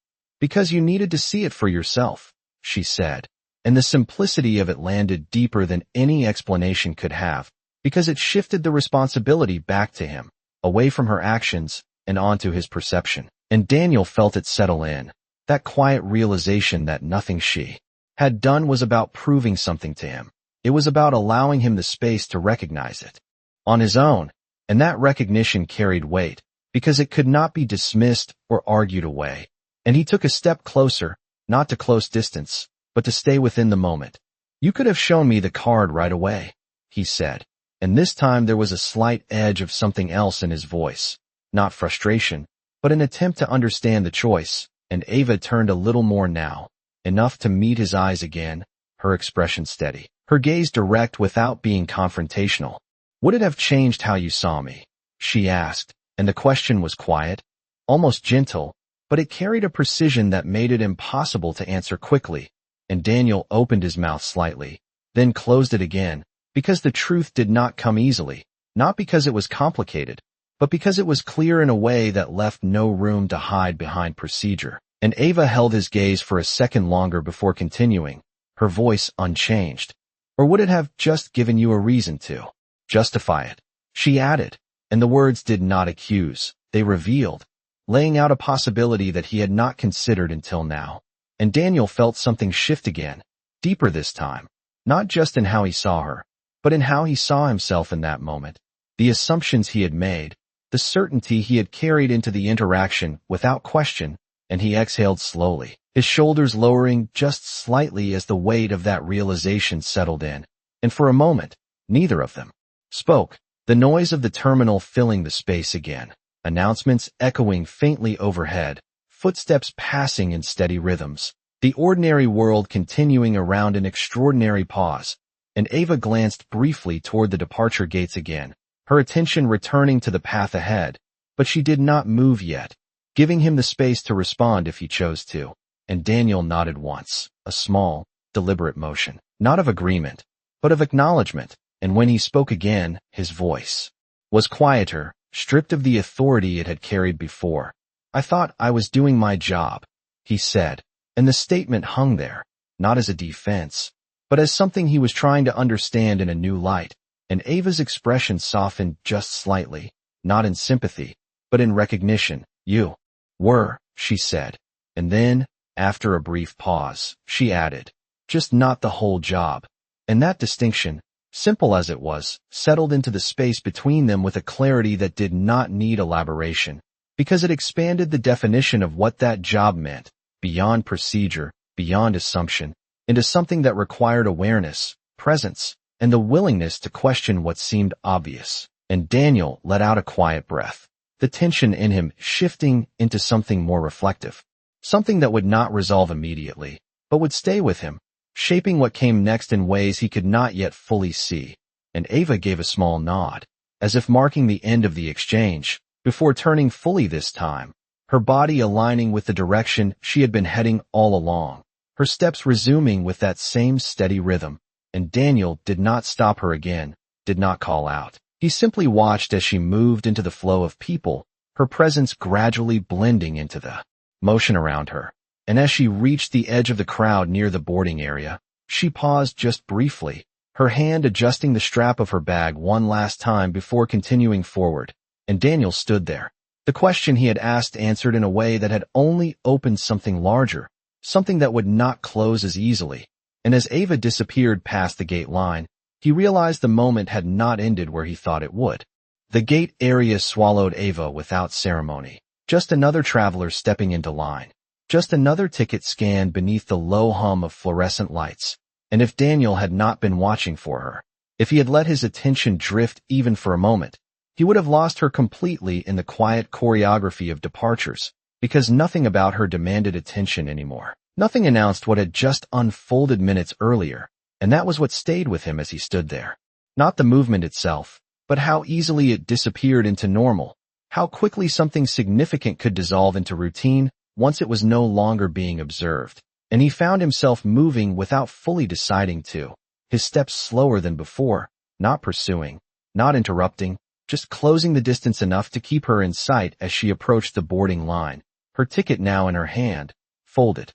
"Because you needed to see it for yourself," she said, and the simplicity of it landed deeper than any explanation could have, because it shifted the responsibility back to him, away from her actions and onto his perception. And Daniel felt it settle in, that quiet realization that nothing she had done was about proving something to him. It was about allowing him the space to recognize it on his own, and that recognition carried weight, because it could not be dismissed or argued away. And he took a step closer, not to close distance, but to stay within the moment. "You could have shown me the card right away," he said, and this time there was a slight edge of something else in his voice, not frustration, but an attempt to understand the choice, and Ava turned a little more now, enough to meet his eyes again, her expression steady, her gaze direct without being confrontational. "Would it have changed how you saw me?" she asked, and the question was quiet, almost gentle, but it carried a precision that made it impossible to answer quickly, and Daniel opened his mouth slightly, then closed it again, because the truth did not come easily, not because it was complicated, but because it was clear in a way that left no room to hide behind procedure. And Ava held his gaze for a second longer before continuing, her voice unchanged. "Or would it have just given you a reason to justify it?" she added, and the words did not accuse, they revealed, laying out a possibility that he had not considered until now. And Daniel felt something shift again, deeper this time, not just in how he saw her, but in how he saw himself in that moment, the assumptions he had made, the certainty he had carried into the interaction without question, and he exhaled slowly, his shoulders lowering just slightly as the weight of that realization settled in, and for a moment, neither of them spoke, the noise of the terminal filling the space again, announcements echoing faintly overhead, footsteps passing in steady rhythms, the ordinary world continuing around an extraordinary pause, and Ava glanced briefly toward the departure gates again, her attention returning to the path ahead, but she did not move yet, giving him the space to respond if he chose to, and Daniel nodded once, a small, deliberate motion, not of agreement, but of acknowledgement, and when he spoke again, his voice was quieter, stripped of the authority it had carried before. "I thought I was doing my job," he said, and the statement hung there, not as a defense, but as something he was trying to understand in a new light, and Ava's expression softened just slightly, not in sympathy, but in recognition. "You were," she said, and then, after a brief pause, she added, "just not the whole job." And that distinction, simple as it was, settled into the space between them with a clarity that did not need elaboration, because it expanded the definition of what that job meant, beyond procedure, beyond assumption, into something that required awareness, presence, and the willingness to question what seemed obvious. And Daniel let out a quiet breath, the tension in him shifting into something more reflective, something that would not resolve immediately, but would stay with him, shaping what came next in ways he could not yet fully see. And Ava gave a small nod, as if marking the end of the exchange, before turning fully this time, her body aligning with the direction she had been heading all along, her steps resuming with that same steady rhythm. And Daniel did not stop her again, did not call out. He simply watched as she moved into the flow of people, her presence gradually blending into the motion around her. And as she reached the edge of the crowd near the boarding area, she paused just briefly, her hand adjusting the strap of her bag one last time before continuing forward. And Daniel stood there, the question he had asked answered in a way that had only opened something larger, something that would not close as easily. And as Ava disappeared past the gate line, he realized the moment had not ended where he thought it would. The gate area swallowed Ava without ceremony. Just another traveler stepping into line. Just another ticket scanned beneath the low hum of fluorescent lights. And if Daniel had not been watching for her, if he had let his attention drift even for a moment, he would have lost her completely in the quiet choreography of departures, because nothing about her demanded attention anymore. Nothing announced what had just unfolded minutes earlier, and that was what stayed with him as he stood there. Not the movement itself, but how easily it disappeared into normal, how quickly something significant could dissolve into routine once it was no longer being observed. And he found himself moving without fully deciding to, his steps slower than before, not pursuing, not interrupting, just closing the distance enough to keep her in sight as she approached the boarding line, her ticket now in her hand, folded.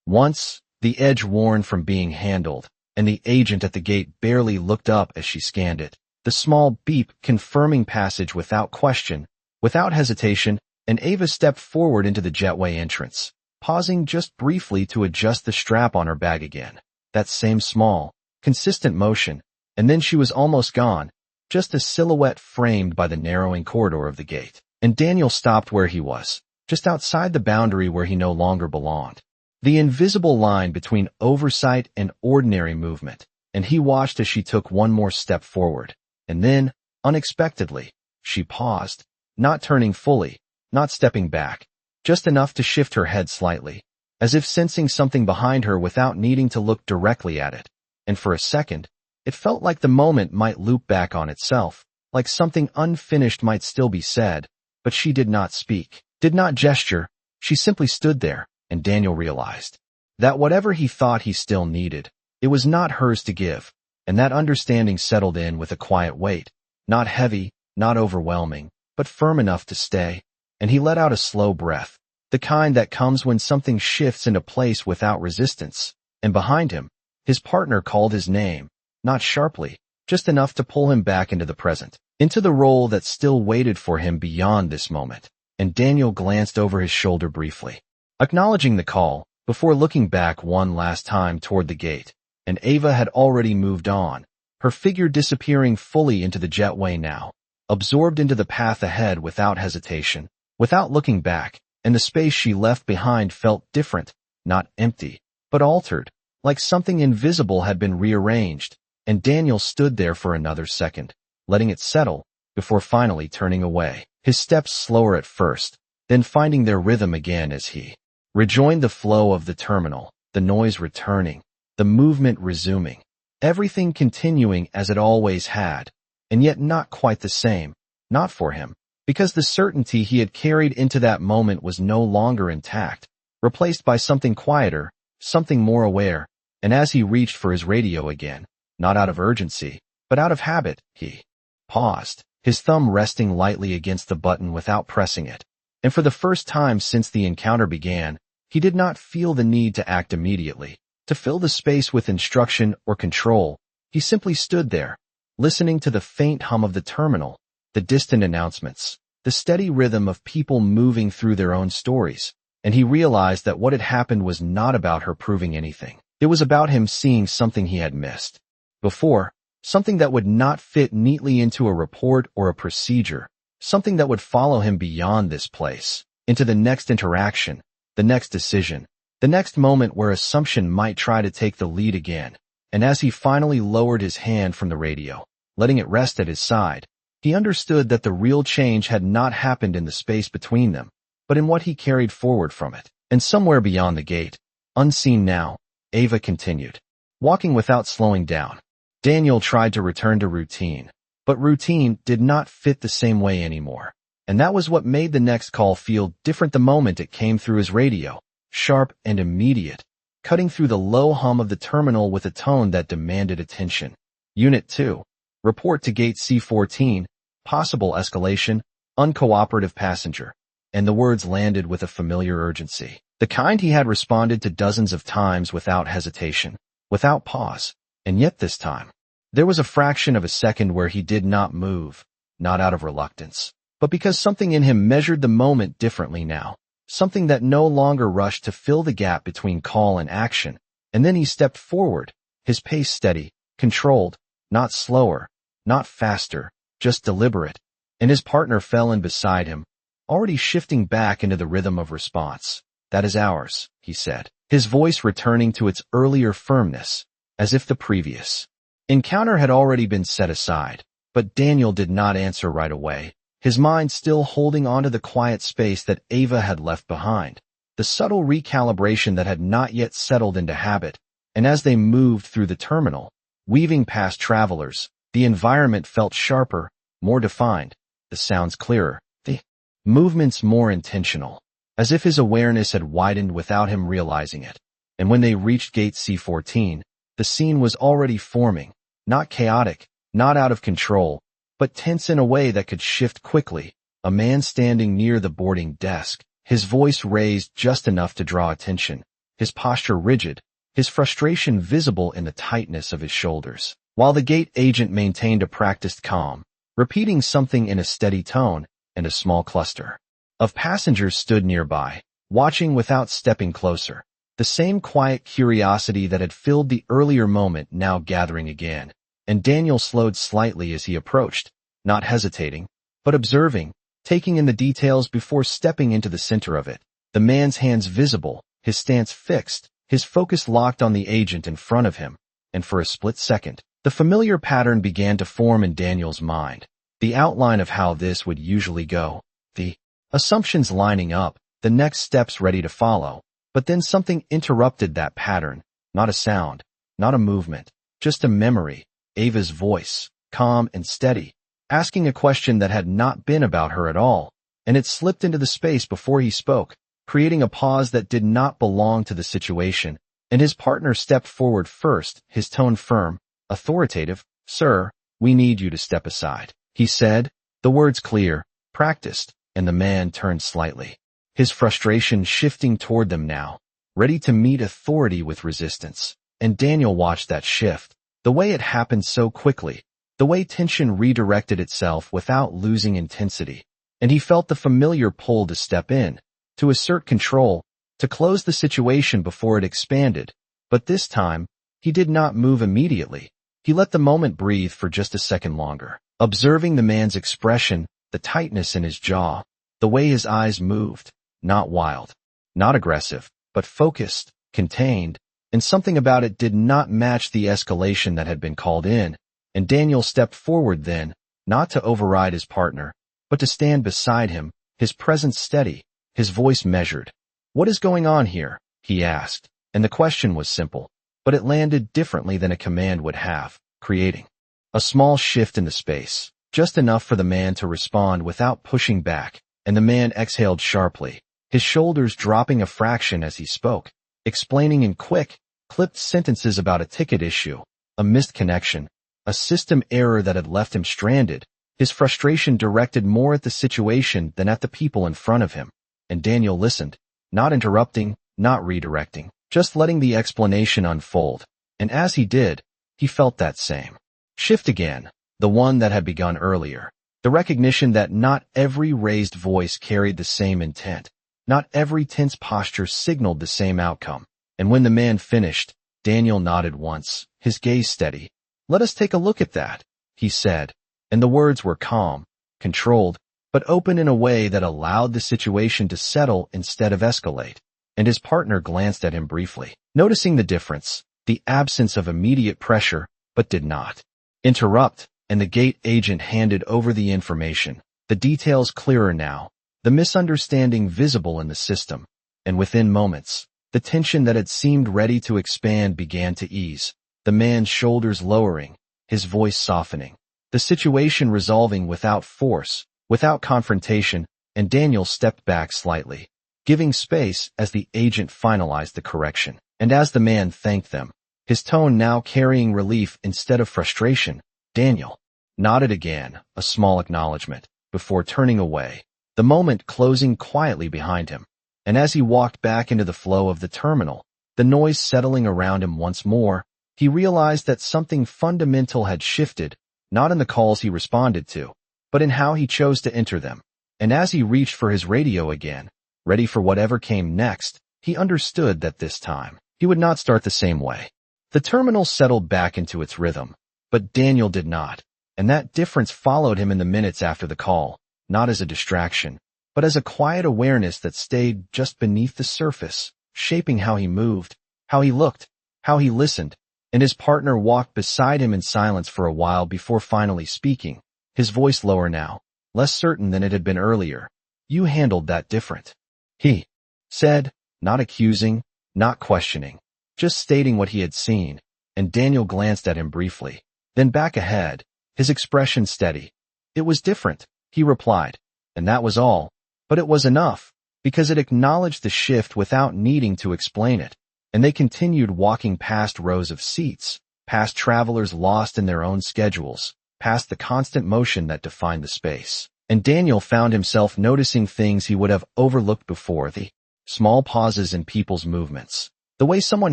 Once, the edge worn from being handled, and the agent at the gate barely looked up as she scanned it. The small beep confirming passage without question, without hesitation, and Ava stepped forward into the jetway entrance, pausing just briefly to adjust the strap on her bag again. That same small, consistent motion, and then she was almost gone, just a silhouette framed by the narrowing corridor of the gate. And Daniel stopped where he was, just outside the boundary where he no longer belonged. The invisible line between oversight and ordinary movement, and he watched as she took one more step forward. And then, unexpectedly, she paused, not turning fully, not stepping back, just enough to shift her head slightly, as if sensing something behind her without needing to look directly at it. And for a second, it felt like the moment might loop back on itself, like something unfinished might still be said, but she did not speak, did not gesture, she simply stood there. And Daniel realized that whatever he thought he still needed, it was not hers to give, and that understanding settled in with a quiet weight, not heavy, not overwhelming, but firm enough to stay. And he let out a slow breath, the kind that comes when something shifts into place without resistance. And behind him, his partner called his name, not sharply, just enough to pull him back into the present, into the role that still waited for him beyond this moment. And Daniel glanced over his shoulder briefly, acknowledging the call, before looking back one last time toward the gate. And Ava had already moved on, her figure disappearing fully into the jetway now, absorbed into the path ahead without hesitation, without looking back, and the space she left behind felt different, not empty, but altered, like something invisible had been rearranged. And Daniel stood there for another second, letting it settle, before finally turning away, his steps slower at first, then finding their rhythm again as he rejoined the flow of the terminal, the noise returning, the movement resuming, everything continuing as it always had, and yet not quite the same, not for him, because the certainty he had carried into that moment was no longer intact, replaced by something quieter, something more aware. And as he reached for his radio again, not out of urgency, but out of habit, he paused, his thumb resting lightly against the button without pressing it. And for the first time since the encounter began, he did not feel the need to act immediately, to fill the space with instruction or control. He simply stood there, listening to the faint hum of the terminal, the distant announcements, the steady rhythm of people moving through their own stories. And he realized that what had happened was not about her proving anything. It was about him seeing something he had missed before, something that would not fit neatly into a report or a procedure, something that would follow him beyond this place, into the next interaction, the next decision, the next moment where assumption might try to take the lead again. and as he finally lowered his hand from the radio, letting it rest at his side, he understood that the real change had not happened in the space between them, but in what he carried forward from it. And somewhere beyond the gate, unseen now, Ava continued, walking without slowing down. Daniel tried to return to routine, but routine did not fit the same way anymore. And that was what made the next call feel different the moment it came through his radio, sharp and immediate, cutting through the low hum of the terminal with a tone that demanded attention. Unit 2. Report to Gate C14, possible escalation, uncooperative passenger. And the words landed with a familiar urgency, the kind he had responded to dozens of times without hesitation, without pause. And yet this time, there was a fraction of a second where he did not move, not out of reluctance, but because something in him measured the moment differently now, something that no longer rushed to fill the gap between call and action. And then he stepped forward, his pace steady, controlled, not slower, not faster, just deliberate. And his partner fell in beside him, already shifting back into the rhythm of response. That is ours, he said, his voice returning to its earlier firmness, as if the previous encounter had already been set aside. But Daniel did not answer right away, his mind still holding onto the quiet space that Ava had left behind, the subtle recalibration that had not yet settled into habit. And as they moved through the terminal, weaving past travelers, the environment felt sharper, more defined, the sounds clearer, the movements more intentional, as if his awareness had widened without him realizing it. And when they reached Gate C14, the scene was already forming, not chaotic, not out of control, but tense in a way that could shift quickly. A man standing near the boarding desk, his voice raised just enough to draw attention, his posture rigid, his frustration visible in the tightness of his shoulders, while the gate agent maintained a practiced calm, repeating something in a steady tone. And a small cluster of passengers stood nearby, watching without stepping closer, the same quiet curiosity that had filled the earlier moment now gathering again. And Daniel slowed slightly as he approached, not hesitating, but observing, taking in the details before stepping into the center of it. The man's hands visible, his stance fixed, his focus locked on the agent in front of him. And for a split second, the familiar pattern began to form in Daniel's mind, the outline of how this would usually go, the assumptions lining up, the next steps ready to follow. But then something interrupted that pattern, not a sound, not a movement, just a memory. Ava's voice, calm and steady, asking a question that had not been about her at all, and it slipped into the space before he spoke, creating a pause that did not belong to the situation. And his partner stepped forward first, his tone firm, authoritative. "Sir, we need you to step aside," he said, the words clear, practiced. And the man turned slightly, his frustration shifting toward them now, ready to meet authority with resistance. And Daniel watched that shift, the way it happened so quickly, the way tension redirected itself without losing intensity. And he felt the familiar pull to step in, to assert control, to close the situation before it expanded. But this time, he did not move immediately. He let the moment breathe for just a second longer, observing the man's expression, the tightness in his jaw, the way his eyes moved, not wild, not aggressive, but focused, contained. And something about it did not match the escalation that had been called in. And Daniel stepped forward then, not to override his partner, but to stand beside him, his presence steady, his voice measured. "What is going on here?" he asked. And the question was simple, but it landed differently than a command would have, creating a small shift in the space, just enough for the man to respond without pushing back. And the man exhaled sharply, his shoulders dropping a fraction as he spoke, explaining in quick, clipped sentences about a ticket issue, a missed connection, a system error that had left him stranded, his frustration directed more at the situation than at the people in front of him. And Daniel listened, not interrupting, not redirecting, just letting the explanation unfold. And as he did, he felt that same shift again, the one that had begun earlier, the recognition that not every raised voice carried the same intent, not every tense posture signaled the same outcome. And when the man finished, Daniel nodded once, his gaze steady. "Let us take a look at that," he said. And the words were calm, controlled, but open in a way that allowed the situation to settle instead of escalate. And his partner glanced at him briefly, noticing the difference, the absence of immediate pressure, but did not interrupt, and the gate agent handed over the information, the details clearer now, the misunderstanding visible in the system, and within moments, the tension that had seemed ready to expand began to ease, the man's shoulders lowering, his voice softening, the situation resolving without force, without confrontation, and Daniel stepped back slightly, giving space as the agent finalized the correction. And as the man thanked them, his tone now carrying relief instead of frustration, Daniel nodded again, a small acknowledgement, before turning away, the moment closing quietly behind him. And as he walked back into the flow of the terminal, the noise settling around him once more, he realized that something fundamental had shifted, not in the calls he responded to, but in how he chose to enter them. And as he reached for his radio again, ready for whatever came next, he understood that this time, he would not start the same way. The terminal settled back into its rhythm, but Daniel did not, and that difference followed him in the minutes after the call, not as a distraction, but as a quiet awareness that stayed just beneath the surface, shaping how he moved, how he looked, how he listened, and his partner walked beside him in silence for a while before finally speaking, his voice lower now, less certain than it had been earlier. "You handled that different," he said, not accusing, not questioning, just stating what he had seen, and Daniel glanced at him briefly, then back ahead, his expression steady. "It was different," he replied, and that was all, but it was enough, because it acknowledged the shift without needing to explain it, and they continued walking past rows of seats, past travelers lost in their own schedules, past the constant motion that defined the space. And Daniel found himself noticing things he would have overlooked before, the small pauses in people's movements, the way someone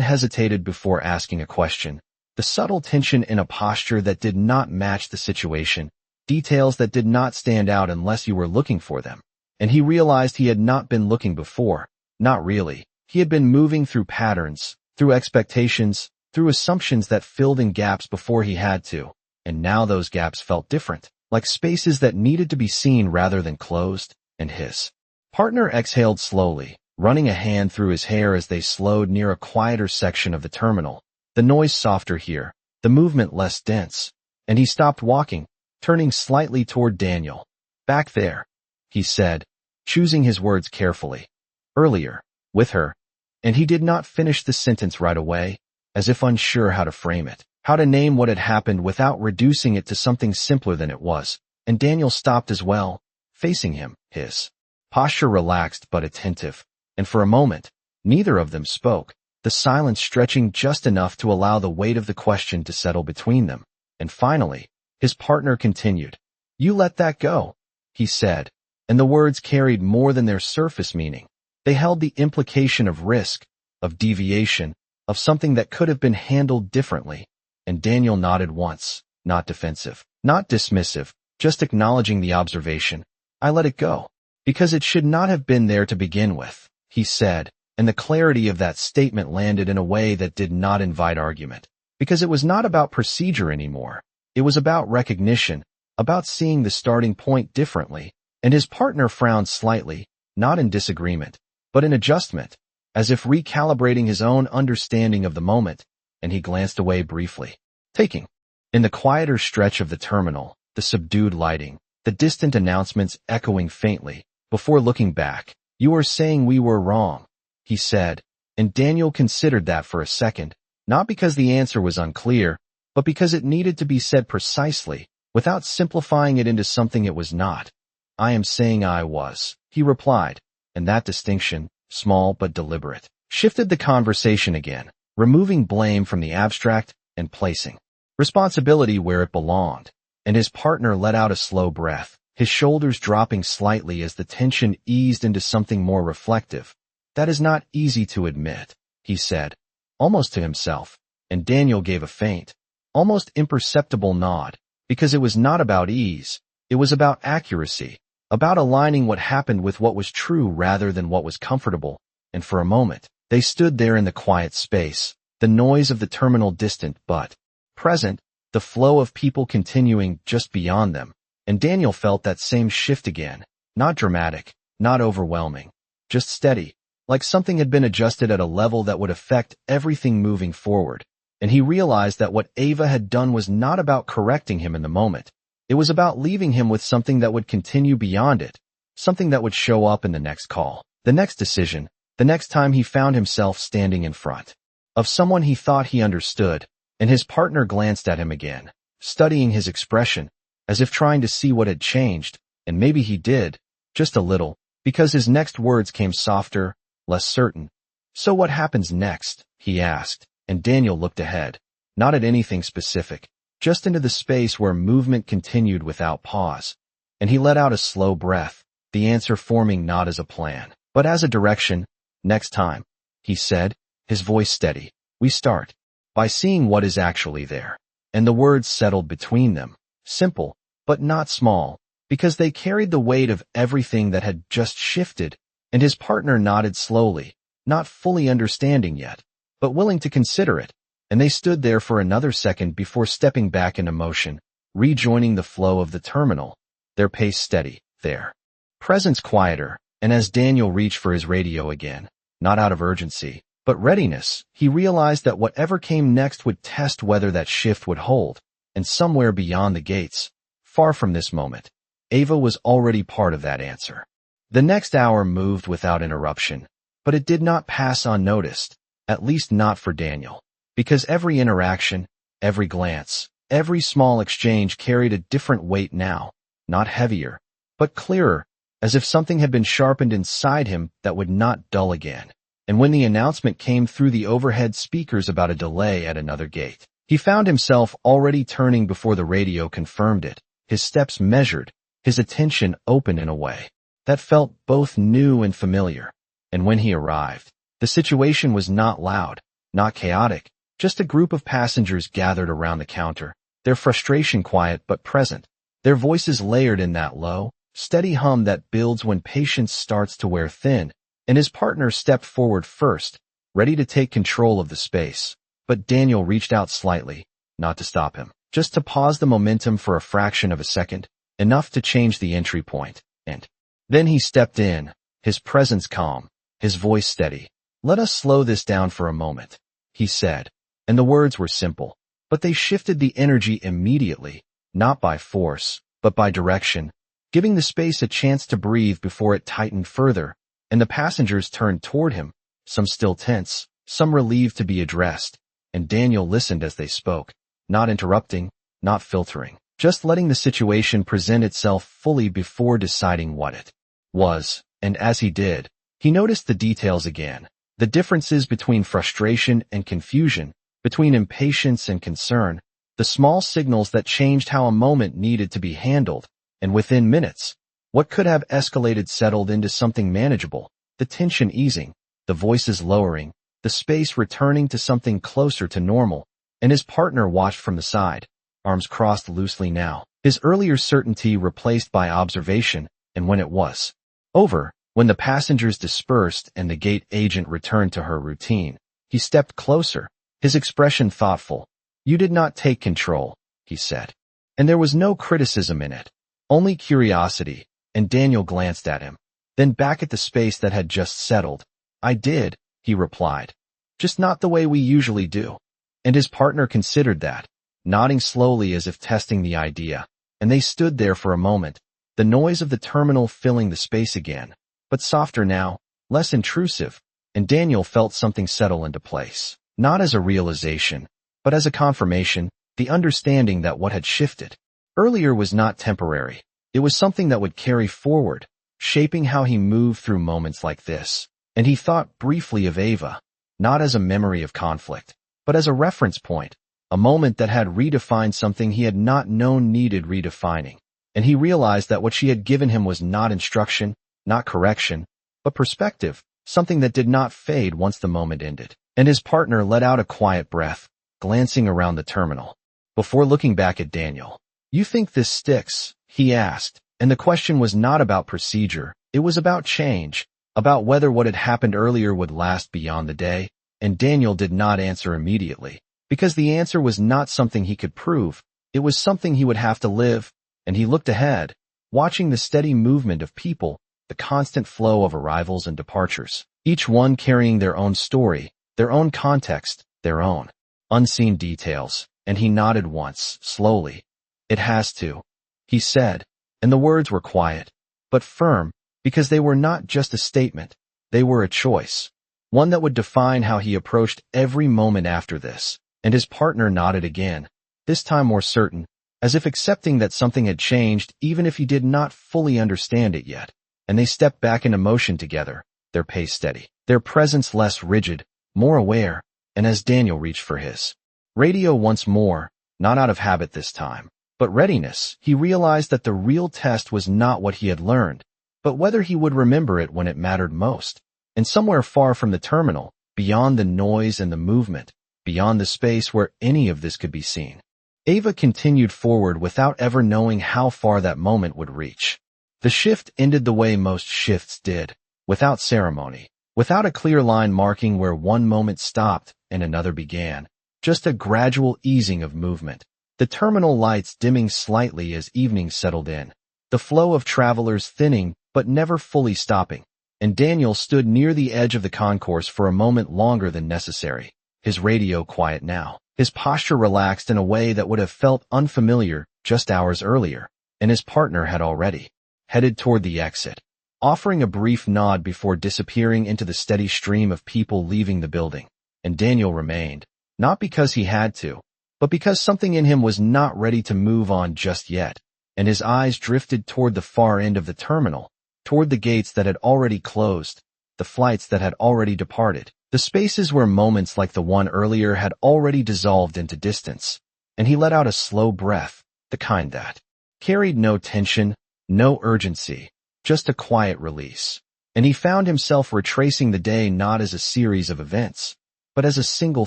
hesitated before asking a question, the subtle tension in a posture that did not match the situation, details that did not stand out unless you were looking for them. And he realized he had not been looking before, not really. He had been moving through patterns, through expectations, through assumptions that filled in gaps before he had to, and now those gaps felt different, like spaces that needed to be seen rather than closed, and his partner exhaled slowly, running a hand through his hair as they slowed near a quieter section of the terminal, the noise softer here, the movement less dense, and he stopped walking, turning slightly toward Daniel. "Back there," he said, choosing his words carefully. "Earlier, with her," and he did not finish the sentence right away, as if unsure how to frame it, how to name what had happened without reducing it to something simpler than it was, and Daniel stopped as well, facing him, his posture relaxed but attentive, and for a moment, neither of them spoke, the silence stretching just enough to allow the weight of the question to settle between them. And finally, his partner continued. "You let that go," he said, and the words carried more than their surface meaning. They held the implication of risk, of deviation, of something that could have been handled differently, and Daniel nodded once, not defensive, not dismissive, just acknowledging the observation. "I let it go, because it should not have been there to begin with," he said, and the clarity of that statement landed in a way that did not invite argument, because it was not about procedure anymore. It was about recognition, about seeing the starting point differently, and his partner frowned slightly, not in disagreement, but in adjustment, as if recalibrating his own understanding of the moment, and he glanced away briefly, taking in the quieter stretch of the terminal, the subdued lighting, the distant announcements echoing faintly, before looking back. "You are saying we were wrong," he said, and Daniel considered that for a second, not because the answer was unclear, but because it needed to be said precisely, without simplifying it into something it was not. "I am saying I was," he replied, and that distinction, small but deliberate, shifted the conversation again, removing blame from the abstract and placing responsibility where it belonged, and his partner let out a slow breath, his shoulders dropping slightly as the tension eased into something more reflective. "That is not easy to admit," he said, almost to himself, and Daniel gave a faint, almost imperceptible nod, because it was not about ease, it was about accuracy, about aligning what happened with what was true rather than what was comfortable, and for a moment, they stood there in the quiet space, the noise of the terminal distant but present, the flow of people continuing just beyond them, and Daniel felt that same shift again, not dramatic, not overwhelming, just steady, like something had been adjusted at a level that would affect everything moving forward, and he realized that what Ava had done was not about correcting him in the moment. It was about leaving him with something that would continue beyond it, something that would show up in the next call, the next decision, the next time he found himself standing in front of someone he thought he understood, and his partner glanced at him again, studying his expression, as if trying to see what had changed, and maybe he did, just a little, because his next words came softer, less certain. "So what happens next?" he asked, and Daniel looked ahead, not at anything specific, just into the space where movement continued without pause. And he let out a slow breath, the answer forming not as a plan, but as a direction. "Next time," he said, his voice steady, "we start by seeing what is actually there." And the words settled between them, simple, but not small, because they carried the weight of everything that had just shifted, and his partner nodded slowly, not fully understanding yet, but willing to consider it, and they stood there for another second before stepping back into motion, rejoining the flow of the terminal, their pace steady, their presence quieter, and as Daniel reached for his radio again, not out of urgency, but readiness, he realized that whatever came next would test whether that shift would hold, and somewhere beyond the gates, far from this moment, Ava was already part of that answer. The next hour moved without interruption, but it did not pass unnoticed, at least not for Daniel, because every interaction, every glance, every small exchange carried a different weight now, not heavier, but clearer, as if something had been sharpened inside him that would not dull again. And when the announcement came through the overhead speakers about a delay at another gate, he found himself already turning before the radio confirmed it, his steps measured, his attention open in a way that felt both new and familiar. And when he arrived, the situation was not loud, not chaotic, just a group of passengers gathered around the counter, their frustration quiet but present, their voices layered in that low, steady hum that builds when patience starts to wear thin. And his partner stepped forward first, ready to take control of the space. But Daniel reached out slightly, not to stop him, just to pause the momentum for a fraction of a second, enough to change the entry point. And then he stepped in, his presence calm, his voice steady. "Let us slow this down for a moment," he said. And the words were simple, but they shifted the energy immediately, not by force, but by direction, giving the space a chance to breathe before it tightened further. And the passengers turned toward him, some still tense, some relieved to be addressed, and Daniel listened as they spoke, not interrupting, not filtering, just letting the situation present itself fully before deciding what it was. And as he did, he noticed the details again, the differences between frustration and confusion, between impatience and concern, the small signals that changed how a moment needed to be handled, and within minutes, what could have escalated settled into something manageable, the tension easing, the voices lowering, the space returning to something closer to normal, and his partner watched from the side, arms crossed loosely now, his earlier certainty replaced by observation. And when it was over, when the passengers dispersed and the gate agent returned to her routine, he stepped closer, his expression thoughtful. "You did not take control," he said. And there was no criticism in it, only curiosity. And Daniel glanced at him, then back at the space that had just settled. "I did," he replied. "Just not the way we usually do." And his partner considered that, nodding slowly as if testing the idea. And they stood there for a moment, the noise of the terminal filling the space again, but softer now, less intrusive, and Daniel felt something settle into place, not as a realization, but as a confirmation, the understanding that what had shifted earlier was not temporary. It was something that would carry forward, shaping how he moved through moments like this. And he thought briefly of Ava, not as a memory of conflict, but as a reference point, a moment that had redefined something he had not known needed redefining. And he realized that what she had given him was not instruction, not correction, but perspective, something that did not fade once the moment ended. And his partner let out a quiet breath, glancing around the terminal, before looking back at Daniel. "You think this sticks?" he asked, and the question was not about procedure, it was about change, about whether what had happened earlier would last beyond the day. And Daniel did not answer immediately, because the answer was not something he could prove, it was something he would have to live. And he looked ahead, watching the steady movement of people, the constant flow of arrivals and departures, each one carrying their own story, their own context, their own unseen details, and he nodded once, slowly. "It has to," he said, and the words were quiet, but firm, because they were not just a statement, they were a choice, one that would define how he approached every moment after this. And his partner nodded again, this time more certain, as if accepting that something had changed even if he did not fully understand it yet. And they stepped back into motion together, their pace steady, their presence less rigid, more aware, and as Daniel reached for his radio once more, not out of habit this time, but readiness, he realized that the real test was not what he had learned, but whether he would remember it when it mattered most. And somewhere far from the terminal, beyond the noise and the movement, beyond the space where any of this could be seen, Ava continued forward without ever knowing how far that moment would reach. The shift ended the way most shifts did, without ceremony, without a clear line marking where one moment stopped and another began, just a gradual easing of movement, the terminal lights dimming slightly as evening settled in, the flow of travelers thinning but never fully stopping. And Daniel stood near the edge of the concourse for a moment longer than necessary, his radio quiet now, his posture relaxed in a way that would have felt unfamiliar just hours earlier, and his partner had already headed toward the exit, offering a brief nod before disappearing into the steady stream of people leaving the building. And Daniel remained, not because he had to, but because something in him was not ready to move on just yet, and his eyes drifted toward the far end of the terminal, toward the gates that had already closed, the flights that had already departed, the spaces where moments like the one earlier had already dissolved into distance. And he let out a slow breath, the kind that carried no tension, no urgency, just a quiet release. And he found himself retracing the day not as a series of events, but as a single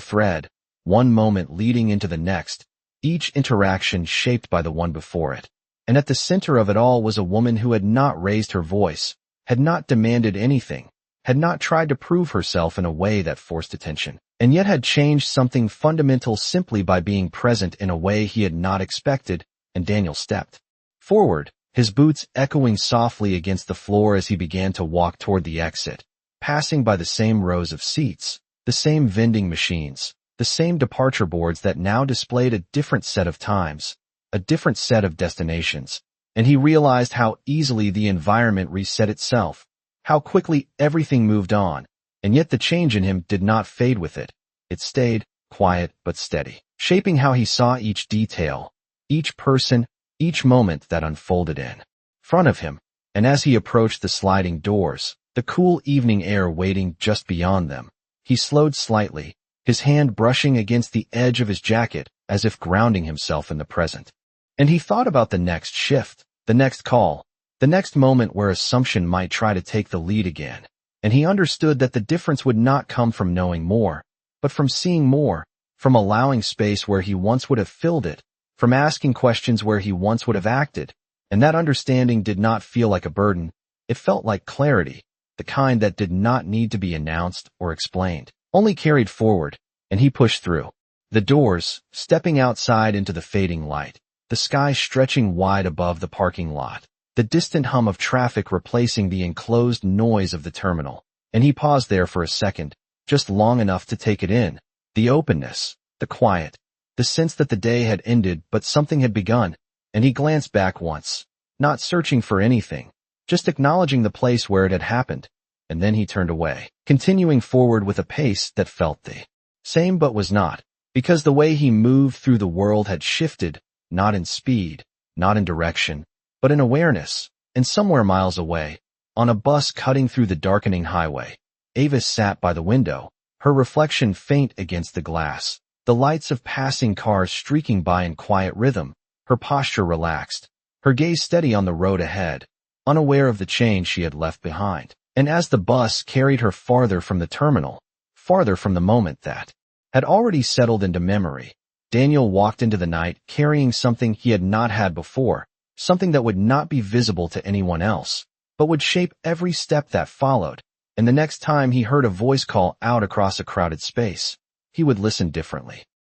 thread, one moment leading into the next, each interaction shaped by the one before it. And at the center of it all was a woman who had not raised her voice, had not demanded anything, had not tried to prove herself in a way that forced attention, and yet had changed something fundamental simply by being present in a way he had not expected. And Daniel stepped forward, his boots echoing softly against the floor as he began to walk toward the exit, passing by the same rows of seats, the same vending machines, the same departure boards that now displayed a different set of times, a different set of destinations, and he realized how easily the environment reset itself, how quickly everything moved on, and yet the change in him did not fade with it. It stayed, quiet but steady, shaping how he saw each detail, each person, each moment that unfolded in front of him. And as he approached the sliding doors, the cool evening air waiting just beyond them, he slowed slightly, his hand brushing against the edge of his jacket as if grounding himself in the present. And he thought about the next shift, the next call, the next moment where assumption might try to take the lead again. And he understood that the difference would not come from knowing more, but from seeing more, from allowing space where he once would have filled it, from asking questions where he once would have acted. And that understanding did not feel like a burden. It felt like clarity, the kind that did not need to be announced or explained, only carried forward. And he pushed through the doors, stepping outside into the fading light, the sky stretching wide above the parking lot, the distant hum of traffic replacing the enclosed noise of the terminal. And he paused there for a second, just long enough to take it in, the openness, the quiet, the sense that the day had ended but something had begun. And he glanced back once, not searching for anything, just acknowledging the place where it had happened. And then he turned away, continuing forward with a pace that felt the same but was not, because the way he moved through the world had shifted, not in speed, not in direction, but in awareness. And somewhere miles away, on a bus cutting through the darkening highway, Ava sat by the window, her reflection faint against the glass, the lights of passing cars streaking by in quiet rhythm, her posture relaxed, her gaze steady on the road ahead, unaware of the change she had left behind. And as the bus carried her farther from the terminal, farther from the moment that had already settled into memory, Daniel walked into the night carrying something he had not had before, something that would not be visible to anyone else, but would shape every step that followed. And the next time he heard a voice call out across a crowded space, he would listen differently.